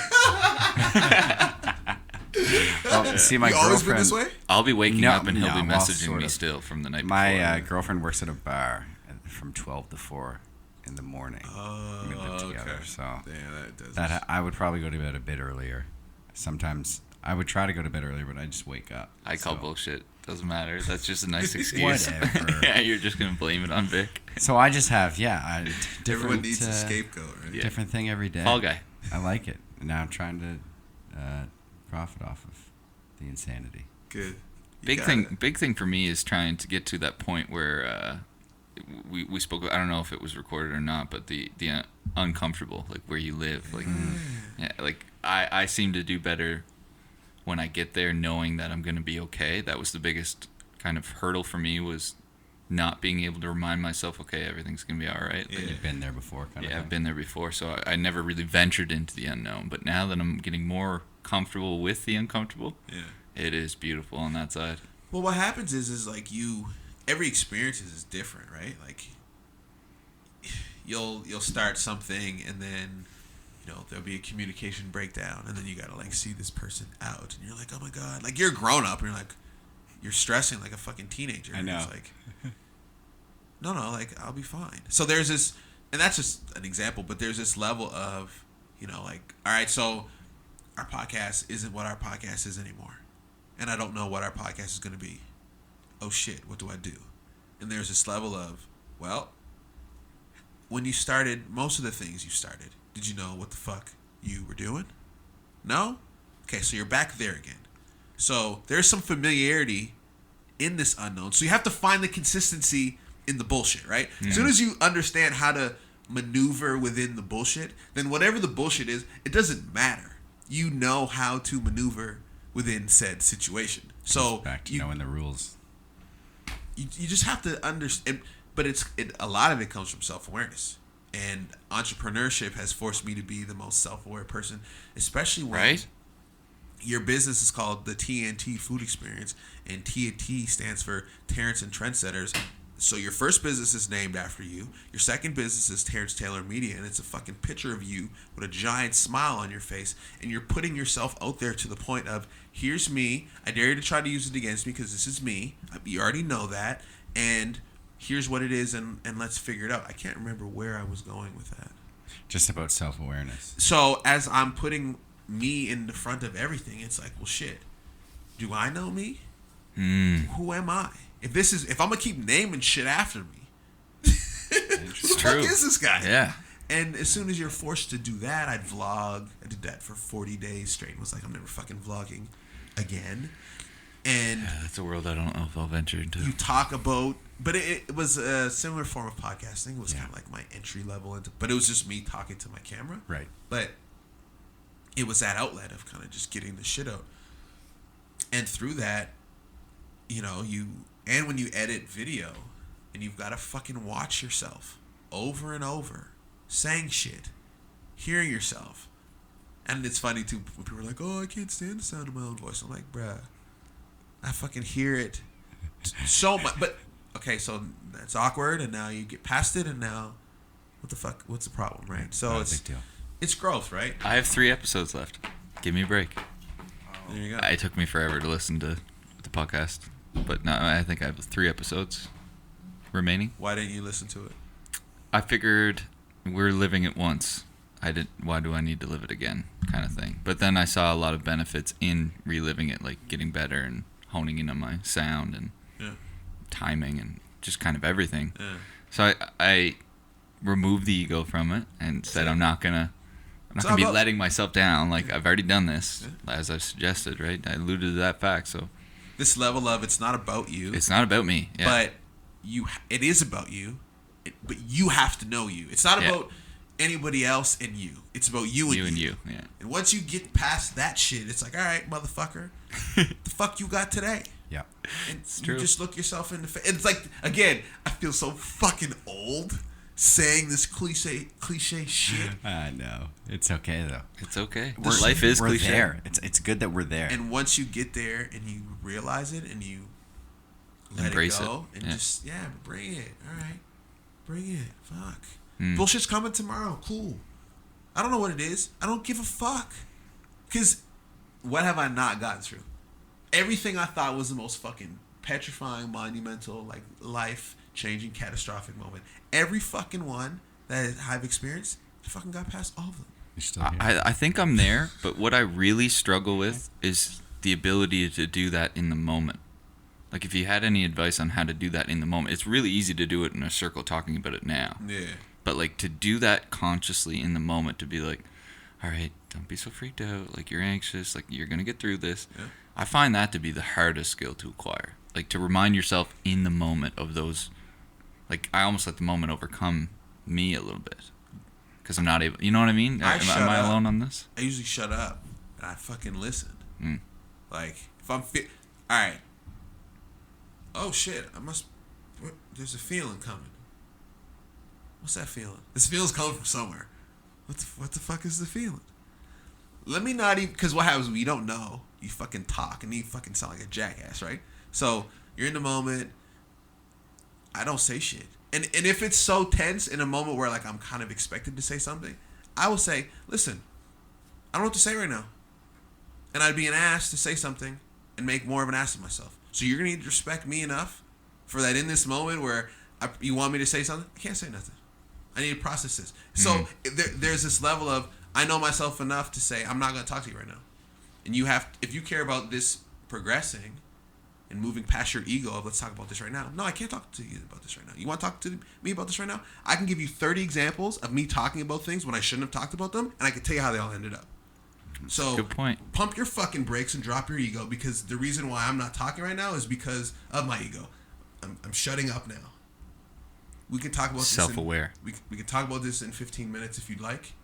S1: Well, see, my
S4: you
S1: girlfriend.
S4: Always been this way?
S3: I'll be waking up and he'll be
S1: well,
S3: messaging
S1: sort
S3: me
S1: of.
S3: still from the night before.
S1: My girlfriend works at a bar from 12 to 4 in the morning.
S4: Oh,
S1: We live together,
S4: okay.
S1: so
S4: Yeah,
S1: that I would probably go to bed a bit earlier. Sometimes I would try to go to bed earlier, but I just wake up.
S3: I call bullshit. Doesn't matter. That's just a nice excuse.
S1: Whatever.
S3: Yeah, you're just gonna blame it on Vic.
S1: So I just have different.
S4: Everyone needs a scapegoat, right?
S3: Yeah.
S1: Different thing every day.
S3: Fall guy.
S1: I like it. Now I'm trying to profit off of the insanity.
S4: Good.
S3: Big thing for me is trying to get to that point where we spoke. I don't know if it was recorded or not, but the uncomfortable, like where you live, like yeah, like I seem to do better when I get there, knowing that I'm gonna be okay. That was the biggest kind of hurdle for me, was not being able to remind myself, okay, everything's gonna be all right.
S4: Yeah.
S1: You've been there before, kind of
S3: Yeah,
S1: thing.
S3: I've been there before, so I never really ventured into the unknown. But now that I'm getting more comfortable with the uncomfortable, it is beautiful on that side.
S4: Well, what happens is like every experience is different, right? Like you'll start something and then there'll be a communication breakdown and then you gotta like see this person out and you're like, oh my god, like you're grown up and you're stressing like a fucking teenager.
S1: I know.
S4: It's like, no, like I'll be fine. So there's this, and that's just an example, but there's this level of like, all right, so our podcast isn't what our podcast is anymore, and I don't know what our podcast is gonna be. Oh shit, what do I do? And there's this level of, well, when you started most of the things you started, did you know what the fuck you were doing? No? Okay, so you're back there again. So there's some familiarity in this unknown. So you have to find the consistency in the bullshit, right? As soon as you understand how to maneuver within the bullshit, then whatever the bullshit is, it doesn't matter. You know how to maneuver within said situation. So
S1: back to knowing the rules.
S4: You just have to understand, but a lot of it comes from self-awareness. And entrepreneurship has forced me to be the most self-aware person, especially when your business is called the TnT Food Experience, and TnT stands for Terrence and Trendsetters. So your first business is named after you. Your second business is Terrence Taylor Media, and it's a fucking picture of you with a giant smile on your face, and you're putting yourself out there to the point of, here's me. I dare you to try to use it against me because this is me. You already know that, and here's what it is, and let's figure it out. I can't remember where I was going with that.
S1: Just about self-awareness.
S4: So as I'm putting me in the front of everything, it's like, well, shit. Do I know me? Who am I? If I'm gonna keep naming shit after me, who the fuck is this guy?
S3: Yeah.
S4: And as soon as you're forced to do that, I'd vlog. I did that for 40 days straight. And was like, I'm never fucking vlogging again. And
S3: that's a world I don't know if I'll venture into.
S4: You talk about, but it was a similar form of podcasting. It was kind of like my entry level into, but it was just me talking to my camera.
S1: Right.
S4: But it was that outlet of kind of just getting the shit out. And through that, and when you edit video and you've got to fucking watch yourself over and over saying shit, hearing yourself. And it's funny too when people are like, oh, I can't stand the sound of my own voice. I'm like, bruh, I fucking hear it so much. But okay, so that's awkward, and now you get past it, and now what the fuck, what's the problem, right? So it's growth, right?
S3: I have 3 episodes left. Give me a break.
S4: There you go.
S3: It took me forever to listen to the podcast, but no, I think I have 3 episodes remaining.
S4: Why didn't you listen to it?
S3: I figured we're living it once. Why do I need to live it again, kind of thing. But then I saw a lot of benefits in reliving it, like getting better and honing in on my sound and timing and just kind of everything. Yeah. So I removed the ego from it and said I'm not gonna be letting myself down. Like I've already done this, as I've suggested, right? I alluded to that fact. So
S4: this level of it's not about you.
S3: It's not about me. Yeah.
S4: But it is about you. But you have to know you. It's not about anybody else and you. It's about you and you.
S3: You and you, yeah.
S4: And once you get past that shit, it's like, all right, motherfucker, the fuck you got today?
S1: Yeah.
S4: And you just look yourself in the face. It's like, again, I feel so fucking old saying this cliche shit.
S1: I know. It's okay, though.
S3: It's okay. Life is cliche.
S1: There. It's good that we're there.
S4: And once you get there and you realize it and you
S3: embrace
S4: it go
S3: it.
S4: and just, bring it. All right. Bring it. Fuck. Bullshit's coming tomorrow. Cool. I don't know what it is. I don't give a fuck. Because what have I not gotten through? Everything I thought was the most fucking petrifying, monumental, like life-changing, catastrophic moment. Every fucking one that I've experienced, I fucking got past all of them.
S1: You're still here.
S3: I think I'm there, but what I really struggle with is the ability to do that in the moment. Like, if you had any advice on how to do that in the moment, it's really easy to do it in a circle talking about it now.
S4: Yeah.
S3: But, like, to do that consciously in the moment, to be like, all right, don't be so freaked out. Like, you're anxious. Like, you're going to get through this. Yeah. I find that to be the hardest skill to acquire. Like, to remind yourself in the moment of those. Like, I almost let the moment overcome me a little bit. Because I'm not able. You know what I mean? Am I alone on this?
S4: I usually shut up and I fucking listen. Like, if I'm. All right. Oh shit! There's a feeling coming. What's that feeling? This feeling's coming from somewhere. What the fuck is the feeling? Let me not even, because what happens when you don't know, you fucking talk and you fucking sound like a jackass, right? So you're in the moment. I don't say shit. And if it's so tense in a moment where like I'm kind of expected to say something, I will say, listen, I don't know what to say right now. And I'd be an ass to say something and make more of an ass of myself. So you're going to need to respect me enough for that in this moment where you want me to say something, I can't say nothing. I need to process this. So there's this level of, I know myself enough to say, I'm not going to talk to you right now. And you have, if you care about this progressing and moving past your ego of let's talk about this right now. No, I can't talk to you about this right now. You want to talk to me about this right now? I can give you 30 examples of me talking about things when I shouldn't have talked about them, and I can tell you how they all ended up. So
S3: good point.
S4: Pump your fucking brakes and drop your ego, because the reason why I'm not talking right now is because of my ego. I'm shutting up now. We can talk about
S3: self-aware.
S4: We can talk about this in 15 minutes if you'd like,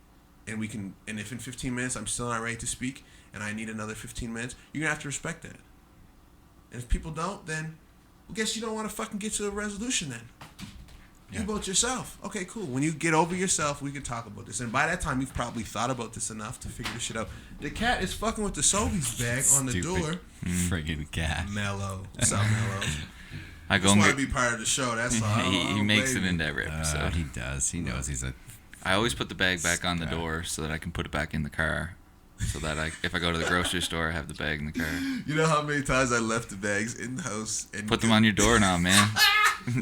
S4: and if in 15 minutes I'm still not ready to speak and I need another 15 minutes, you're gonna have to respect that. And if people don't, then I guess you don't want to fucking get to a resolution then. Yeah. You about yourself. Okay, cool. When you get over yourself, we can talk about this. And by that time, you've probably thought about this enough to figure this shit out. The cat is fucking with the Sobeys bag on the door.
S1: Friggin' cat.
S4: Mellow. What's up, Mellow?
S3: I
S4: just want to be part of the show. That's all.
S3: He makes it into every episode.
S1: He does. He knows he's a...
S3: I always put the bag back on the door so that I can put it back in the car. So that if I go to the grocery store, I have the bag in the car.
S4: You know how many times I left the bags in the house and
S3: put them on your door now, man.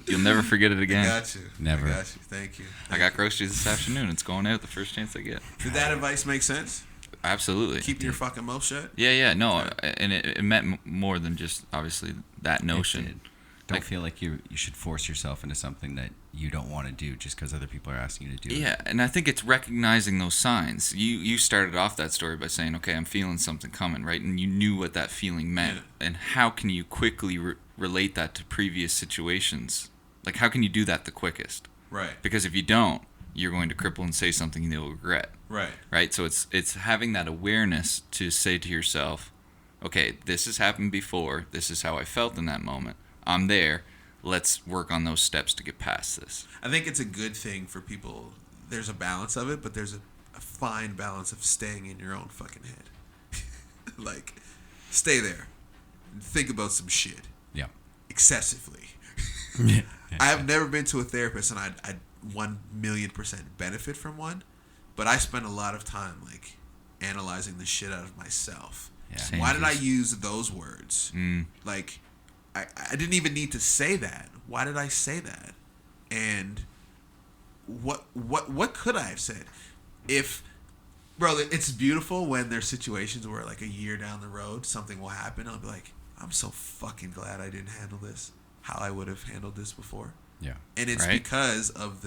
S3: You'll never forget it again.
S4: I got you.
S1: Never.
S4: I got you. Thank you.
S3: I got groceries this afternoon. It's going out the first chance I get.
S4: Did that advice make sense?
S3: Absolutely.
S4: Keep your fucking mouth shut?
S3: Yeah. No, and it meant more than just, obviously, that notion.
S1: Don't feel like you should force yourself into something that you don't want to do just because other people are asking you to do it.
S3: Yeah, and I think it's recognizing those signs. You started off that story by saying, okay, I'm feeling something coming, right? And you knew what that feeling meant. Yeah. And how can you quickly relate that to previous situations? Like, how can you do that the quickest?
S4: Right.
S3: Because if you don't, you're going to cripple and say something you'll regret.
S4: Right.
S3: Right? So it's having that awareness to say to yourself, okay, this has happened before. This is how I felt in that moment. I'm there. Let's work on those steps to get past this.
S4: I think it's a good thing for people. There's a balance of it, but there's a fine balance of staying in your own fucking head. Like, stay there. Think about some shit.
S1: Yeah.
S4: Excessively.
S1: Yeah.
S4: I have never been to a therapist, and I'd 1,000,000% benefit from one, but I spend a lot of time, like, analyzing the shit out of myself.
S1: Yeah.
S4: Why did I use those words? Like, I didn't even need to say that. Why did I say that? And what could I have said? Bro, it's beautiful when there's situations where like a year down the road something will happen. I'll be like, I'm so fucking glad I didn't handle this how I would have handled this before.
S1: Yeah.
S4: And it's because of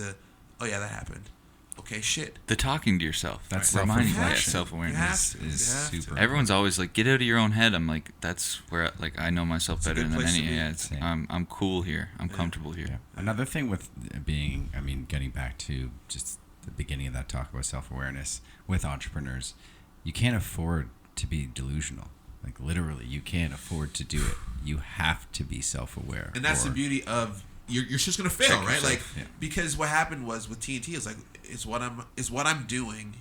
S4: oh yeah, that happened. Okay, shit.
S3: The talking to yourself.
S1: That's
S3: reminding you
S1: self-reflection.
S3: that self-awareness
S1: is super.
S3: Everyone's always like, get out of your own head. I'm like, that's where like I know myself better than any. Yeah, I'm cool here. I'm comfortable here.
S1: Yeah. Another thing with being, getting back to just the beginning of that talk about self-awareness with entrepreneurs, you can't afford to be delusional. Like literally, you can't afford to do it. You have to be self-aware.
S4: And that's the beauty of you're just gonna fail, right? Like because what happened was with TnT is like is what I'm doing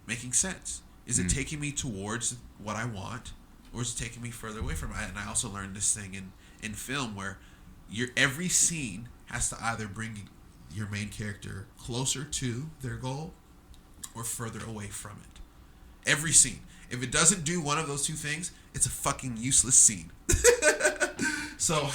S4: making sense? Is it taking me towards what I want, or is it taking me further away from it? And I also learned this thing in film where every scene has to either bring your main character closer to their goal or further away from it. Every scene. If it doesn't do one of those two things, it's a fucking useless scene. So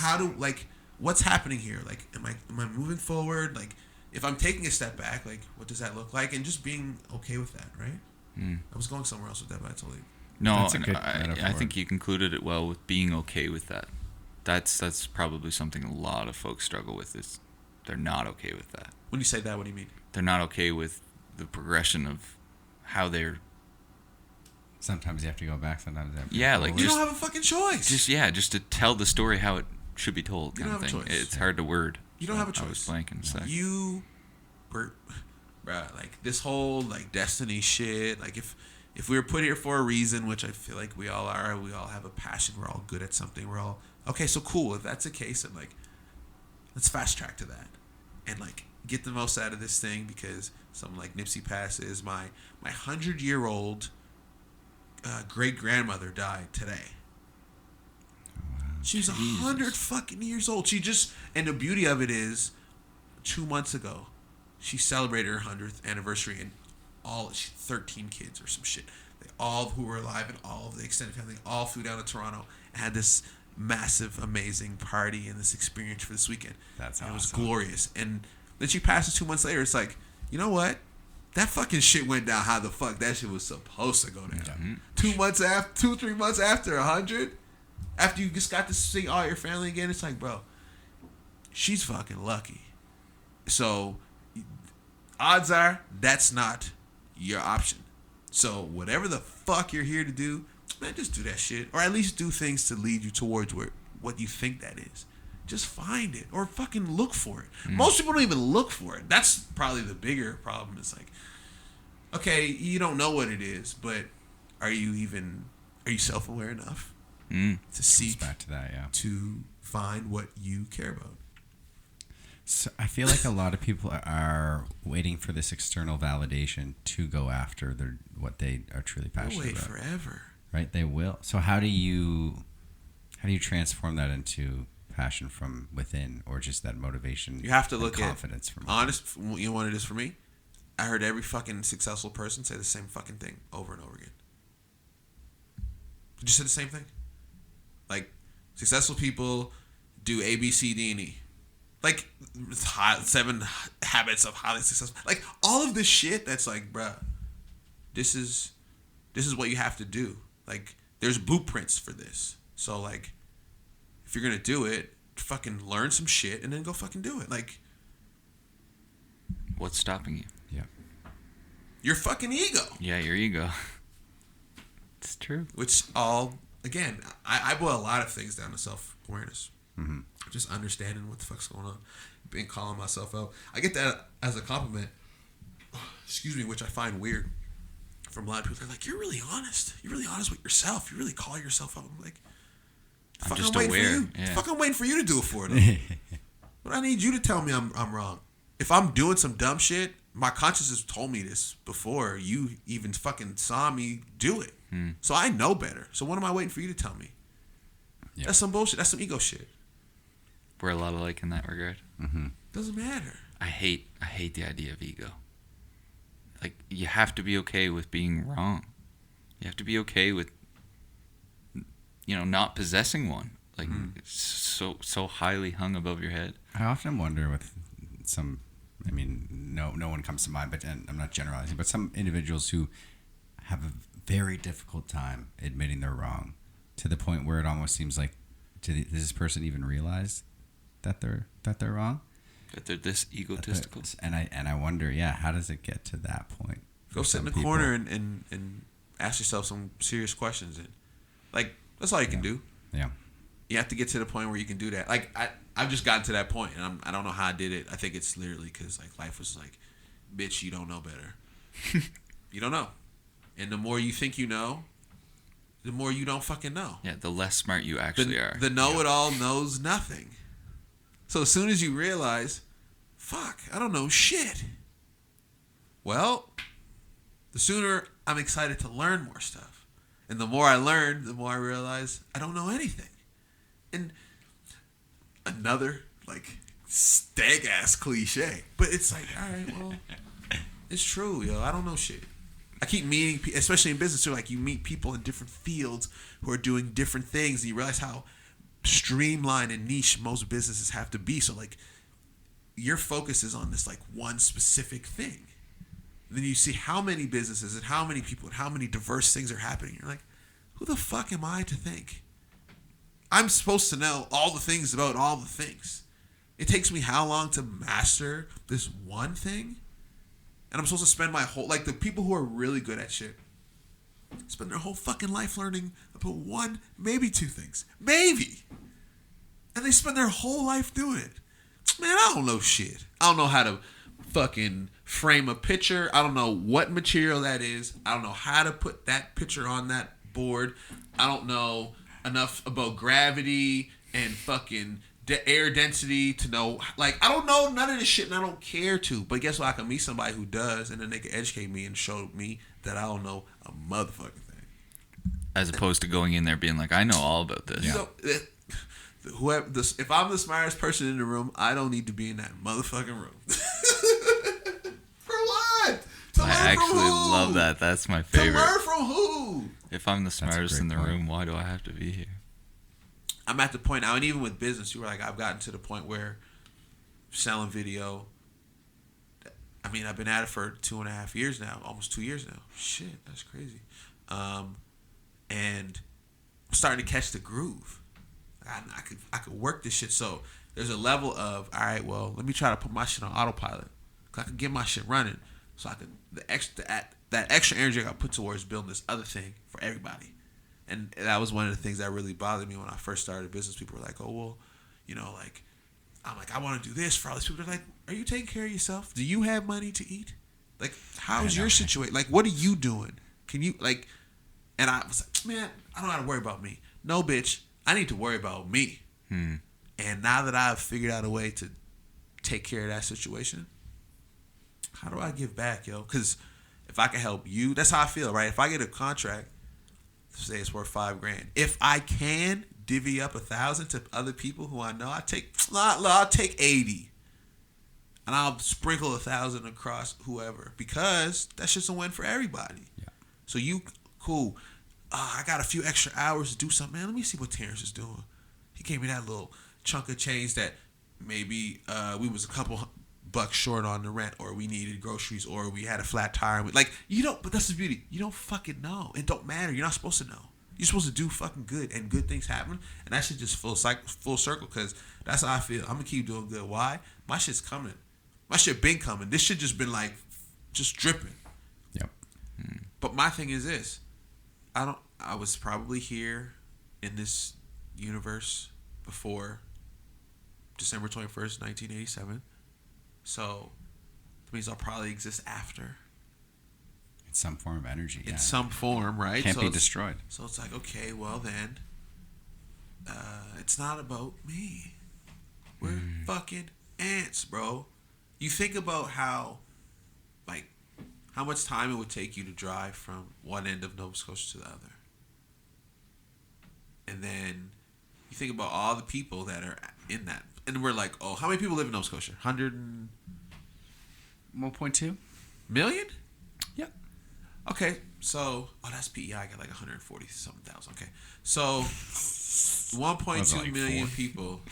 S4: what's happening here? Like, am I moving forward? Like, if I'm taking a step back, like, what does that look like? And just being okay with that, right? I was going somewhere else with that, but I totally...
S3: No, I think you concluded it well with being okay with that. That's probably something a lot of folks struggle with, is they're not okay with that.
S4: When you say that, what do you mean?
S3: They're not okay with the progression of how they're...
S1: Sometimes you have to go back, sometimes you have to
S3: go
S4: forward. You don't have a fucking choice.
S3: Just to tell the story how it should be told.
S4: You don't have a choice.
S3: It's hard to word.
S4: You don't have a choice.
S3: I was blanking a sec.
S4: Bruh, like this whole like destiny shit. Like if we were put here for a reason, which I feel like we all are, we all have a passion. We're all good at something. We're all okay. So cool. If that's the case, then like let's fast track to that and like get the most out of this thing, because something like Nipsey passes. My 100-year-old great grandmother died today. She's 100 fucking years old. And the beauty of it is, 2 months ago, she celebrated her 100th anniversary, and 13 kids or some shit. They all who were alive and all of the extended family all flew down to Toronto and had this massive, amazing party and this experience for this weekend.
S1: That's awesome.
S4: It was glorious. And then she passes 2 months later. It's like, you know what? That fucking shit went down how the fuck that shit was supposed to go down.
S1: Mm-hmm.
S4: 2 months after, 2-3 months after 100, after you just got to see all your family again, it's like, bro, she's fucking lucky. So, odds are that's not your option. So, whatever the fuck you're here to do, man, just do that shit. Or at least do things to lead you towards what you think that is. Just find it. Or fucking look for it. Most people don't even look for it. That's probably the bigger problem. It's like, okay, you don't know what it is, but are you self-aware enough to seek
S1: back to that, yeah.
S4: to find what you care about?
S1: So I feel like a lot of people are waiting for this external validation to go after what they are truly passionate
S4: They'll wait
S1: about.
S4: forever.
S1: Right? They will. So how do you transform that into passion from within, or just that motivation?
S4: You have to
S1: and
S4: look
S1: confidence
S4: at
S1: from
S4: honest. You know what it is for me? I heard every fucking successful person say the same fucking thing over and over again. Just said the same thing. Like, successful people do A, B, C, D, and E. Like, 7 habits of highly successful. Like, all of this shit that's like, bruh, this is what you have to do. Like, there's blueprints for this. So, like, if you're going to do it, fucking learn some shit and then go fucking do it. Like,
S3: What's stopping you?
S1: Yeah.
S4: your fucking ego.
S3: Yeah, your ego. It's true.
S4: Which again, I boil a lot of things down to self-awareness.
S1: Mm-hmm.
S4: Just understanding what the fuck's going on. Being calling myself out. I get that as a compliment, excuse me, which I find weird from a lot of people. They're like, you're really honest. You're really honest with yourself. You really call yourself out. I'm like,
S3: I'm just
S4: waiting
S3: aware.
S4: for you.
S3: Yeah.
S4: Fuck, I'm waiting for you to do it for it. But I need you to tell me I'm wrong. If I'm doing some dumb shit, my conscience has told me this before you even fucking saw me do it. So I know better. So what am I waiting for you to tell me?
S1: Yeah.
S4: That's some bullshit. That's some ego shit.
S3: We're a lot alike in that regard.
S1: Mm-hmm.
S4: Doesn't matter.
S3: I hate the idea of ego. Like, you have to be okay with being wrong. You have to be okay with, not possessing one. Like, it's so highly hung above your head.
S1: I often wonder with some, no one comes to mind, but and I'm not generalizing, but some individuals who have a very difficult time admitting they're wrong, to the point where it almost seems like, does this person even realize that they're wrong?
S3: That they're this egotistical.
S1: And I wonder, how does it get to that point?
S4: Go sit in the corner and ask yourself some serious questions. And like, that's all you can do.
S1: Yeah.
S4: You have to get to the point where you can do that. Like, I've just gotten to that point, and I don't know how I did it. I think it's literally because, like, life was like, bitch, you don't know better. You don't know. And the more you think you know, the more you don't fucking know.
S3: Yeah, the less smart you actually are.
S4: The know-it-all knows nothing. So as soon as you realize, fuck, I don't know shit. Well, the sooner I'm excited to learn more stuff. And the more I learn, the more I realize I don't know anything. And another, like, stag-ass cliche. But it's like, all right, well, it's true, yo. I don't know shit. I keep meeting, especially in business, too, like, you meet people in different fields who are doing different things, and you realize how streamlined and niche most businesses have to be. So, like, your focus is on this, like, one specific thing. Then you see how many businesses and how many people and how many diverse things are happening. You're like, who the fuck am I to think? I'm supposed to know all the things about all the things. It takes me how long to master this one thing? And I'm supposed to spend my whole, like, the people who are really good at shit spend their whole fucking life learning about one, maybe two things. Maybe. And they spend their whole life doing it. Man, I don't know shit. I don't know how to fucking frame a picture. I don't know what material that is. I don't know how to put that picture on that board. I don't know enough about gravity and fucking air density to know, like, I don't know none of this shit and I don't care to. But guess what? I can meet somebody who does, and then they can educate me and show me that I don't know a motherfucking thing.
S3: As opposed to going in there being like, I know all about this.
S4: So, whoever if I'm the smartest person in the room, I don't need to be in that motherfucking room. For what?
S3: I actually love that. That's my favorite.
S4: To learn from who?
S3: If I'm the smartest in the room, why do I have to be here?
S4: I'm at the point now, and even with business, you were like, I've gotten to the point where selling video. I mean, I've been at it for 2.5 years now, almost 2 years now. Shit, that's crazy. And I'm starting to catch the groove. I could work this shit. So there's a level of, all right, well, let me try to put my shit on autopilot. I can get my shit running. So I can that extra energy I got put towards building this other thing for everybody. And that was one of the things that really bothered me when I first started business. People were like, oh, well, like, I'm like, I want to do this for all these people. They're like, are you taking care of yourself? Do you have money to eat? Like, how's your situation? Like, what are you doing? Can you, like, and I was like, man, I don't got to worry about me. No, bitch, I need to worry about me. And now that I've figured out a way to take care of that situation, how do I give back, yo? Because if I can help you, that's how I feel, right? If I get a contract, say it's worth $5,000. If I can divvy up 1,000 to other people who I know, I'll take 80, and I'll sprinkle 1,000 across whoever, because that's just a win for everybody. Yeah. So cool. I got a few extra hours to do something. Man, let me see what Terrence is doing. He gave me that little chunk of change that maybe we was a couple bucks short on the rent, or we needed groceries, or we had a flat tire. Like, you don't, but that's the beauty. You don't fucking know. It don't matter. You're not supposed to know. You're supposed to do fucking good, and good things happen. And that shit just full circle, because that's how I feel. I'm gonna keep doing good. Why? My shit's coming. My shit been coming. This shit just been like, just dripping.
S1: Yep.
S4: But my thing is this. I was probably here in this universe before December 21st, 1987. So that means I'll probably exist after.
S1: It's some form of energy.
S4: In some form, right?
S1: Can't be destroyed.
S4: So it's like, okay, well then, it's not about me. We're fucking ants, bro. You think about how much time it would take you to drive from one end of Nova Scotia to the other. And then you think about all the people that are in that. And we're like, oh, how many people live in Nova Scotia?
S1: 1.2
S4: million?
S1: Yep.
S4: Okay, so that's PEI. I got like 140-something thousand. Okay, so 1.2 million people.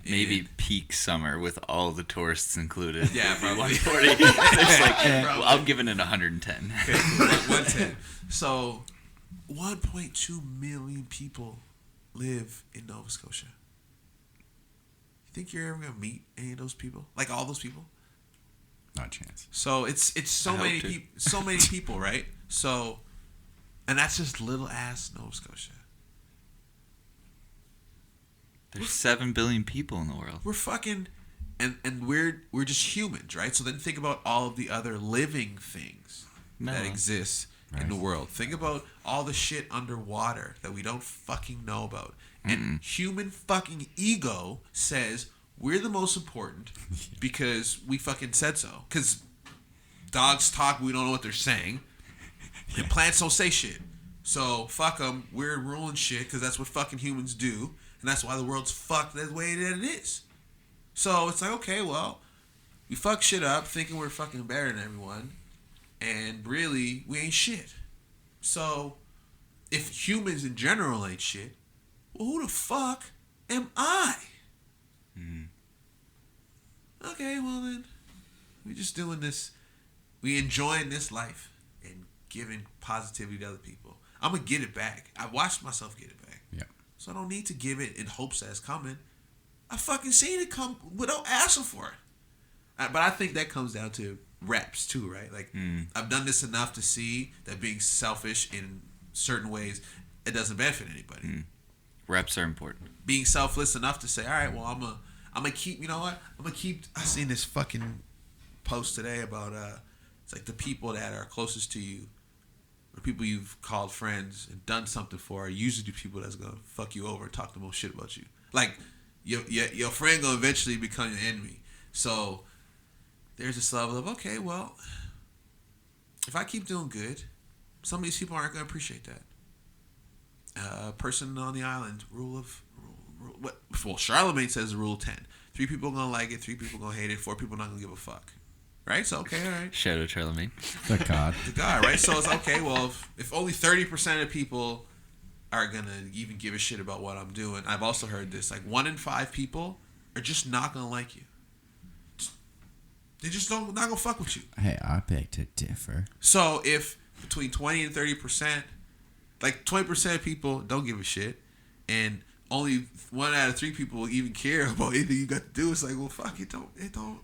S3: Maybe peak summer with all the tourists included.
S4: Yeah, probably.
S3: 140. It's like, well, I'm giving it 110.
S4: Okay, cool. 110. So 1.2 million people live in Nova Scotia. You think you're ever gonna meet any of those people? Like all those people?
S1: Not a chance.
S4: So it's so many people, right? So, and that's just little ass Nova Scotia.
S3: There's 7 billion people in the world.
S4: We're fucking, and we're just humans, right? So then think about all of the other living things that exist in the world. Think about all the shit underwater that we don't fucking know about. And human fucking ego says we're the most important because we fucking said so. Because dogs talk, we don't know what they're saying. And plants don't say shit. So fuck them. We're ruling shit because that's what fucking humans do. And that's why the world's fucked the way that it is. So it's like, okay, well, we fuck shit up thinking we're fucking better than everyone. And really, we ain't shit. So if humans in general ain't shit, well, who the fuck am I? Okay, well then, we just doing this. We enjoying this life and giving positivity to other people. I'm going to get it back. I watched myself get it back.
S1: Yeah.
S4: So I don't need to give it in hopes that it's coming. I fucking seen it come without asking for it. But I think that comes down to reps too, right? Like, I've done this enough to see that being selfish in certain ways, it doesn't benefit anybody.
S3: Reps are important.
S4: Being selfless enough to say, all right, well, I'm gonna keep, you know what? I'm gonna keep. I seen this fucking post today about it's like the people that are closest to you, or people you've called friends and done something for, are usually the people that's gonna fuck you over and talk the most shit about you. Like your friend gonna eventually become your enemy. So there's this level of, okay, well, if I keep doing good, some of these people aren't gonna appreciate that. Person on the island, rule Well, Charlemagne says the rule 10. 3 people are gonna like it, 3 people are gonna hate it, 4 people are not gonna give a fuck. Right? So okay, all right.
S3: Shout out Charlemagne.
S1: The God.
S4: The God, right? So it's okay. Well, if only 30% of people are gonna even give a shit about what I'm doing, I've also heard this. Like 1 in 5 people are just not gonna like you. They just not gonna fuck with you.
S1: Hey, I beg to differ.
S4: So if between 20 and 30%, like 20% of people don't give a shit, and only 1 out of 3 people will even care about anything you got to do, it's like, well, fuck, it don't.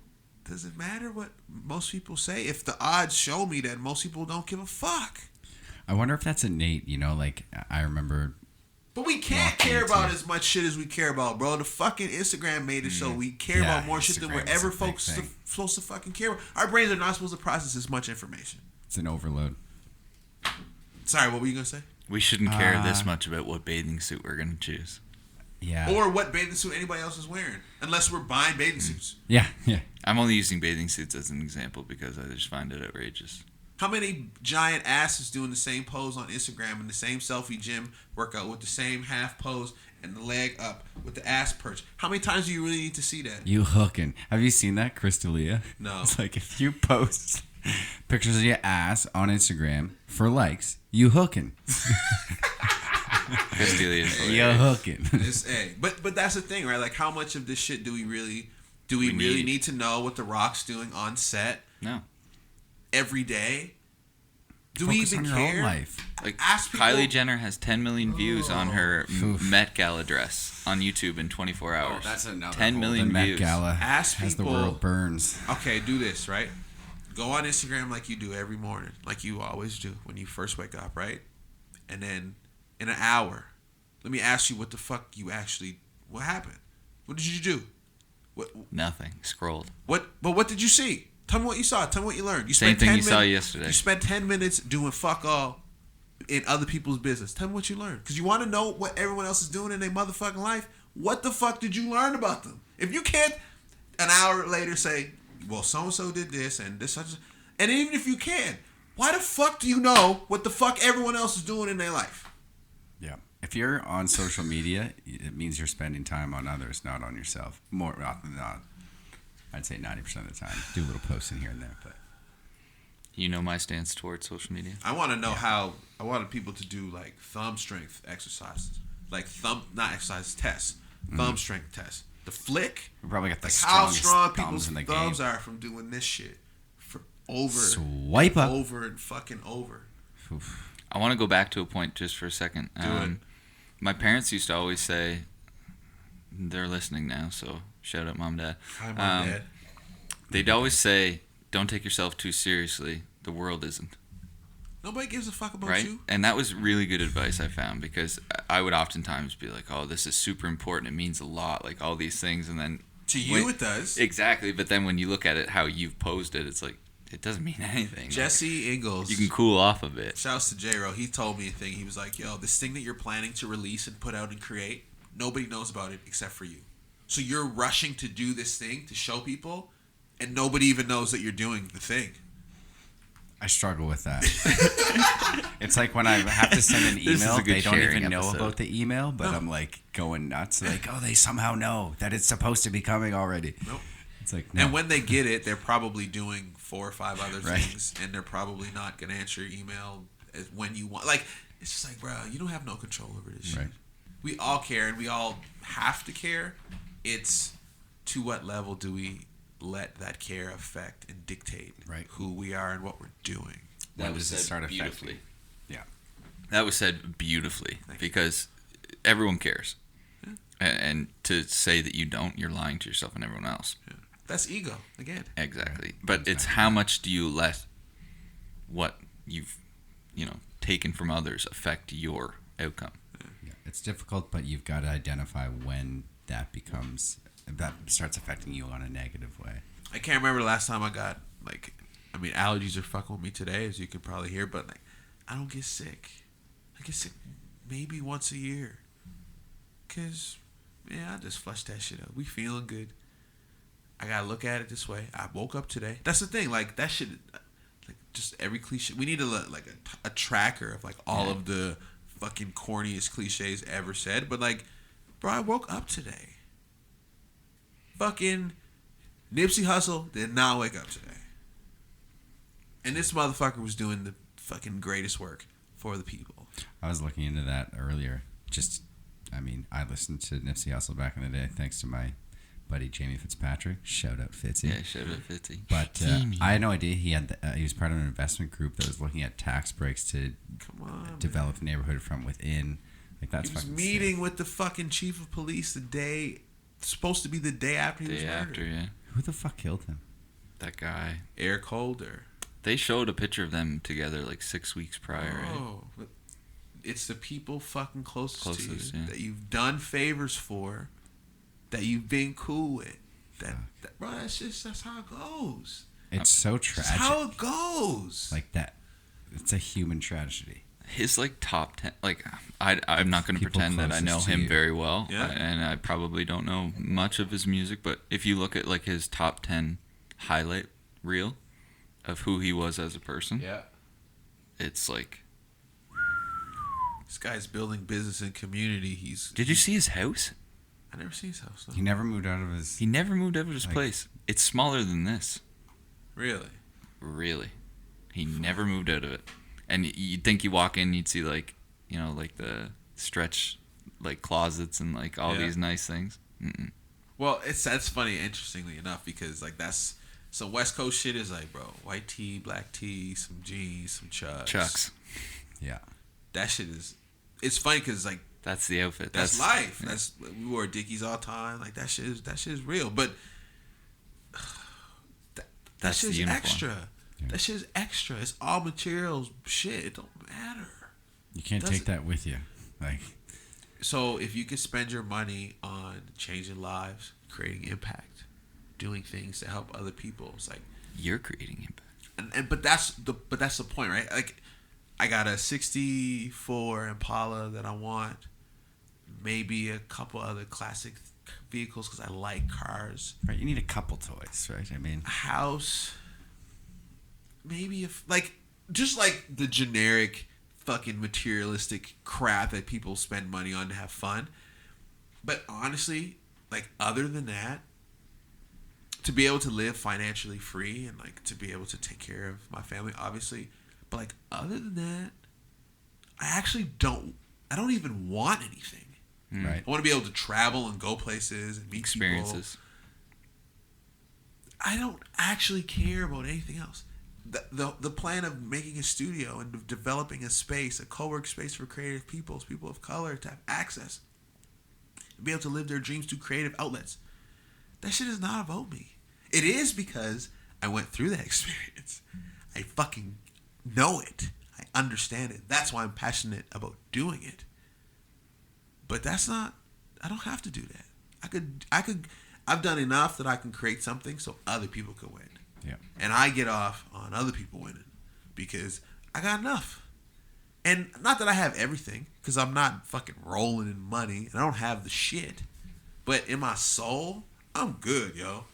S4: Does it matter what most people say if the odds show me that most people don't give a fuck?
S1: I wonder if that's innate, you know, like I remember.
S4: But we can't care about as much shit as we care about, bro. The fucking Instagram made it so we care about more shit than we're ever supposed to fucking care about. Our brains are not supposed to process as much information.
S1: It's an overload.
S4: Sorry, what were you going to say?
S3: We shouldn't care this much about what bathing suit we're going to choose.
S1: Yeah.
S4: Or what bathing suit anybody else is wearing. Unless we're buying bathing suits.
S1: Yeah.
S3: I'm only using bathing suits as an example because I just find it outrageous.
S4: How many giant asses doing the same pose on Instagram in the same selfie gym workout with the same half pose and the leg up with the ass perch? How many times do you really need to see that?
S1: You hooking. Have you seen that, Crystalia?
S4: No.
S1: It's like if you post pictures of your ass on Instagram for likes, you hooking. You're hooking.
S4: But that's the thing, right? Like, how much of this shit do we really need to know what The Rock's doing on set?
S3: No.
S4: Every day? Do
S1: Focus
S4: we even
S1: on your
S4: care?
S1: own life.
S3: Like,
S4: Ask people-
S3: Kylie Jenner has 10 million views on her Met Gala dress on YouTube in 24 hours.
S1: That's another
S3: 10 million
S1: the Met
S3: views.
S1: Gala
S4: Ask
S1: has the
S4: people-
S1: world burns.
S4: Okay, do this, right? Go on Instagram like you do every morning, like you always do when you first wake up, right? And then in an hour, let me ask you what the fuck what happened? What did you do?
S3: Nothing. Scrolled.
S4: But what did you see? Tell me what you saw. Tell me what you learned.
S3: Same thing you saw yesterday.
S4: You spent 10 minutes doing fuck all in other people's business. Tell me what you learned. Because you want to know what everyone else is doing in their motherfucking life. What the fuck did you learn about them? If you can't an hour later say, well, so-and-so did this and this, such, and even if you can, why the fuck do you know what the fuck everyone else is doing in their life?
S1: Yeah. If you're on social media, it means you're spending time on others, not on yourself. More often than not. I'd say 90% of the time. Do a little posting here and there, but
S3: You know my stance towards social media?
S4: I want to know how, I wanted people to do like thumb strength exercises. Like not exercises, tests. Thumb strength tests. The flick.
S1: we probably got the
S4: Like how
S1: strongest
S4: strong
S1: thumbs
S4: people's
S1: in the
S4: thumbs
S1: game.
S4: are from doing this shit. For over.
S1: Swipe up.
S4: Over and fucking over.
S1: Oof.
S3: I want to go back to a point just for a second.
S4: Do it.
S3: My parents used to always say, they're listening now, so shout out Mom, Dad.
S4: Hi, Mom, Dad.
S3: They'd always say, don't take yourself too seriously. The world isn't.
S4: Nobody gives a fuck about
S3: Right?
S4: you.
S3: And that was really good advice I found, because I would oftentimes be like, oh, this is super important. It means a lot, like all these things. And then
S4: To you, it does.
S3: Exactly. But then when you look at it, how you've posed it, it's like, it doesn't mean anything.
S4: Jesse Ingalls.
S3: You can cool off a bit.
S4: Shouts to J-Ro. He told me a thing. He was like, yo, this thing that you're planning to release and put out and create, nobody knows about it except for you. So you're rushing to do this thing to show people, and nobody even knows that you're doing the thing.
S1: I struggle with that. It's like when I have to send an
S3: This is
S1: email,
S3: a good
S1: they don't
S3: sharing
S1: even know
S3: episode.
S1: about the email, but I'm like going nuts. Like, oh, they somehow know that it's supposed to be coming already.
S4: Nope.
S1: It's like, no.
S4: And when they get it, they're probably doing 4 or 5 other
S1: Right.
S4: things, and they're probably not going to answer your email when you want. Like, it's just like, bro, you don't have no control over this shit.
S1: Right.
S4: We all care, and we all have to care. It's to what level do we let that care affect and dictate
S1: Right.
S4: who we are and what we're doing.
S1: When
S3: was
S1: does it
S3: said
S1: start affecting?
S3: beautifully.
S1: Yeah.
S3: That was said beautifully,
S4: Thank you.
S3: because everyone cares. And to say that you don't, you're lying to yourself and everyone else.
S4: Yeah. That's ego, again.
S3: Exactly. But it's how much do you let what you've, taken from others affect your outcome?
S1: Yeah. It's difficult, but you've got to identify when that starts affecting you on a negative way.
S4: I can't remember the last time I got, allergies are fucking with me today, as you can probably hear, but, I don't get sick. I get sick maybe once a year. Because, I just flush that shit out. We feeling good. I got to look at it this way. I woke up today. That's the thing. That shit, just every cliche. We need a tracker of, all of the fucking corniest cliches ever said. But, bro, I woke up today. Fucking Nipsey Hussle did not wake up today. And this motherfucker was doing the fucking greatest work for the people.
S1: I was looking into that earlier. I listened to Nipsey Hussle back in the day thanks to my buddy Jamie Fitzpatrick. Shout out Fitzy.
S3: Yeah, shout out Fitzy.
S1: But I had no idea he was part of an investment group that was looking at tax breaks to develop the neighborhood from within. Like that's
S4: he was
S1: fucking
S4: meeting
S1: sick.
S4: with the fucking chief of police supposed to be the day after he was murdered.
S3: Yeah.
S1: Who the fuck killed him?
S3: That guy.
S4: Eric Holder.
S3: They showed a picture of them together like 6 weeks prior. Right?
S4: It's the people fucking closest to you
S3: Yeah.
S4: that you've done favors for, that you've been cool with. Bro, that's how it goes.
S1: It's so tragic.
S4: That's how it goes.
S1: Like that. It's a human tragedy.
S3: His like top 10, like I'm not going to
S1: People
S3: pretend that I know
S1: closest to
S3: him
S1: you.
S3: very well,
S4: Yeah.
S3: and I probably don't know much of his music, but if you look at like his top 10 highlight reel of who he was as a person, it's like,
S4: This guy's building business and community.
S3: did you see his house?
S4: I never seen his house. No.
S1: He never moved out of his.
S3: He never moved out of his
S1: Like-
S3: place. It's smaller than this.
S4: Really?
S3: Really. He never moved out of it. And you'd think you walk in, you'd see like, like the stretch like closets and like all these nice things. Mm-mm.
S4: Well, that's funny, interestingly enough, because like so West Coast shit is like, bro, white tee, black tee, some jeans, some chucks.
S1: Yeah.
S4: That shit it's funny because like
S3: That's the outfit.
S4: that's life. Yeah. We wore Dickies all the time. Like that shit is real. But that
S3: That's
S4: shit
S3: the
S4: is
S3: uniform.
S4: extra.
S1: Yeah.
S4: That shit is extra. It's all materials. Shit, it don't matter.
S1: You can't take that with you. Like,
S4: So if you could spend your money on changing lives, creating impact, doing things to help other people, it's like,
S3: You're creating impact.
S4: but that's the point, right? Like, I got a '64 Impala that I want, maybe a couple other classic vehicles because I like cars.
S1: right? You need a couple toys, right? I mean,
S4: A house, maybe just like the generic fucking materialistic crap that people spend money on to have fun. But honestly, like other than that, to be able to live financially free and like to be able to take care of my family, obviously, but like other than that, I don't even want anything.
S1: right?
S4: I want to be able to travel and go places and meet
S3: Experiences.
S4: people. I don't actually care about anything else. The plan of making a studio and of developing a space, a co-work space for creative people of color to have access, to be able to live their dreams through creative outlets. That shit is not about me. It is because I went through that experience. I fucking know it. I understand it. That's why I'm passionate about doing it. But I don't have to do that. I've done enough that I can create something so other people can win.
S1: Yeah.
S4: And I get off on other people winning because I got enough. And not that I have everything, because I'm not fucking rolling in money and I don't have the shit. But in my soul, I'm good, yo.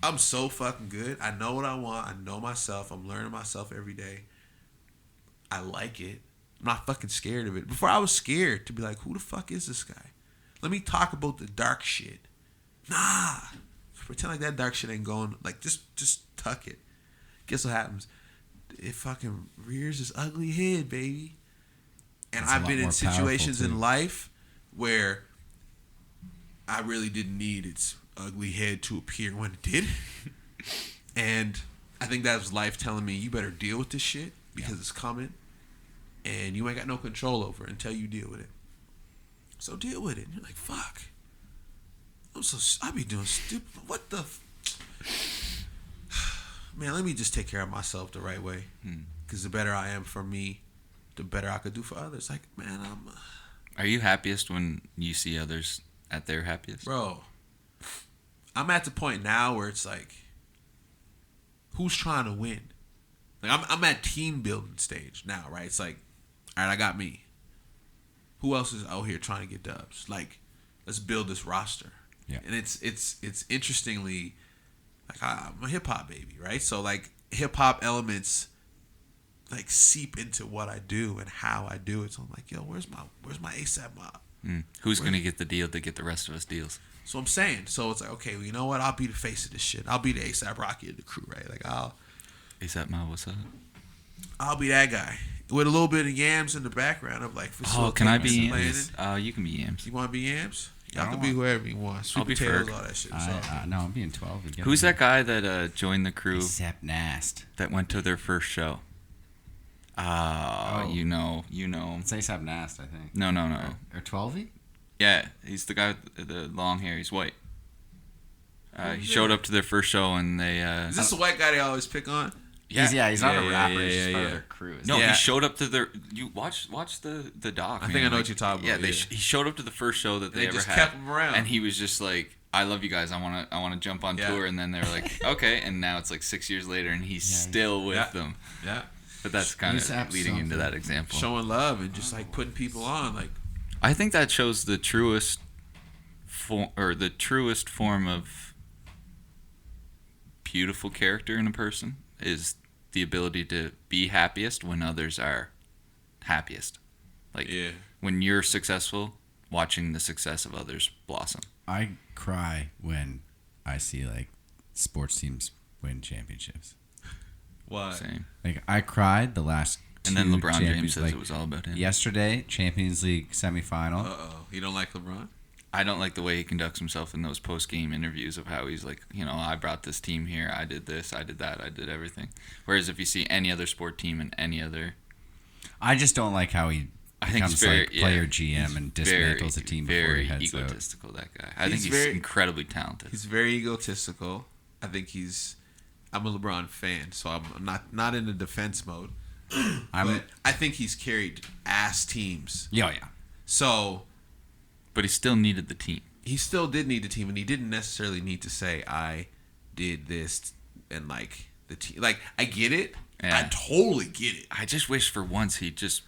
S4: I'm so fucking good. I know what I want. I know myself. I'm learning myself every day. I like it. I'm not fucking scared of it. Before I was scared to be like, who the fuck is this guy? Let me talk about the dark shit. Nah. Pretend like that dark shit ain't going. Like, just tuck it. Guess what happens? It fucking rears its ugly head, baby. And
S1: It's a
S4: I've
S1: lot
S4: been in
S1: more powerful,
S4: situations
S1: too.
S4: in life where I really didn't need its ugly head to appear when it did. And I think that was life telling me, you better deal with this shit because it's coming. And you ain't got no control over it until you deal with it. So deal with it. And you're like, fuck. I be doing stupid. What the? Man, let me just take care of myself the right way. Because the better I am for me, the better I could do for others. Like, man,
S3: Are you happiest when you see others at their happiest?
S4: bro, I'm at the point now where it's like, who's trying to win? Like, I'm at team building stage now, right? It's like, all right, I got me. Who else is out here trying to get dubs? Like, let's build this roster.
S1: Yeah.
S4: And it's interestingly, like, I'm a hip hop baby, right? So like hip hop elements like seep into what I do and how I do it. So I'm like, yo, where's my ASAP Mob?
S3: Who's going to get the deal to get the rest of us deals?
S4: So I'm saying. So it's like, okay, well, you know what? I'll be the face of this shit. I'll be the ASAP Rocky of the crew, right? Like
S3: ASAP Ma, what's up?
S4: I'll be that guy with a little bit of yams in the background of like.
S3: Oh, can I be
S4: Yams?
S3: You can be Yams.
S4: You want to be Yams? Y'all can be whoever you want. Sweet
S3: I'll be
S4: potatoes,
S3: Ferg.
S4: all that shit.
S1: No, I'm being 12.
S3: Who's that guy that joined the crew
S1: ASAP Nast.
S3: that went to their first show?
S1: Oh.
S3: You know.
S1: It's ASAP Nast, I think.
S3: No.
S1: Or 12?
S3: Yeah, he's the guy with the long hair. He's white. He showed up to their first show and they.
S4: Is this the white guy they always pick on?
S1: He's not a rapper. He's part of their crew.
S3: No,
S4: Yeah.
S3: he showed up to their. You watch the doc.
S4: I
S3: man.
S4: think I know what you're talking about.
S3: Yeah, he showed up to the first show that they ever
S4: just
S3: had.
S4: kept him around.
S3: And he was just like, "I love you guys. I want to jump on tour." And then they were like, "Okay." And now it's like 6 years later, and he's still with them.
S4: Yeah.
S3: But that's kind of leading into that example.
S4: Showing love and just like putting people on, like.
S3: I think that shows the truest form of beautiful character in a person is the ability to be happiest when others are happiest. Like when you're successful, watching the success of others blossom.
S1: I cry when I see like sports teams win championships.
S4: Why?
S3: Same.
S1: Like I cried the last
S3: And then
S1: two
S3: LeBron James says
S1: like,
S3: it was all about him.
S1: Yesterday, Champions League semifinal.
S4: You don't like LeBron?
S3: I don't like the way he conducts himself in those post-game interviews of how he's like, I brought this team here, I did this, I did that, I did everything. Whereas if you see any other sport team and any other...
S1: I just don't like how he becomes like player GM and dismantles a team before he heads
S3: out. Very egotistical, that guy. I think he's incredibly talented.
S4: He's very egotistical. I think I'm a LeBron fan, so I'm not in a defense mode. But I think he's carried ass teams.
S1: Yeah.
S4: So...
S3: But he still needed the team.
S4: He still did need the team, and he didn't necessarily need to say, I did this, and, like, the team. Like, I get it. Yeah. I totally get it.
S3: I just wish for once he'd just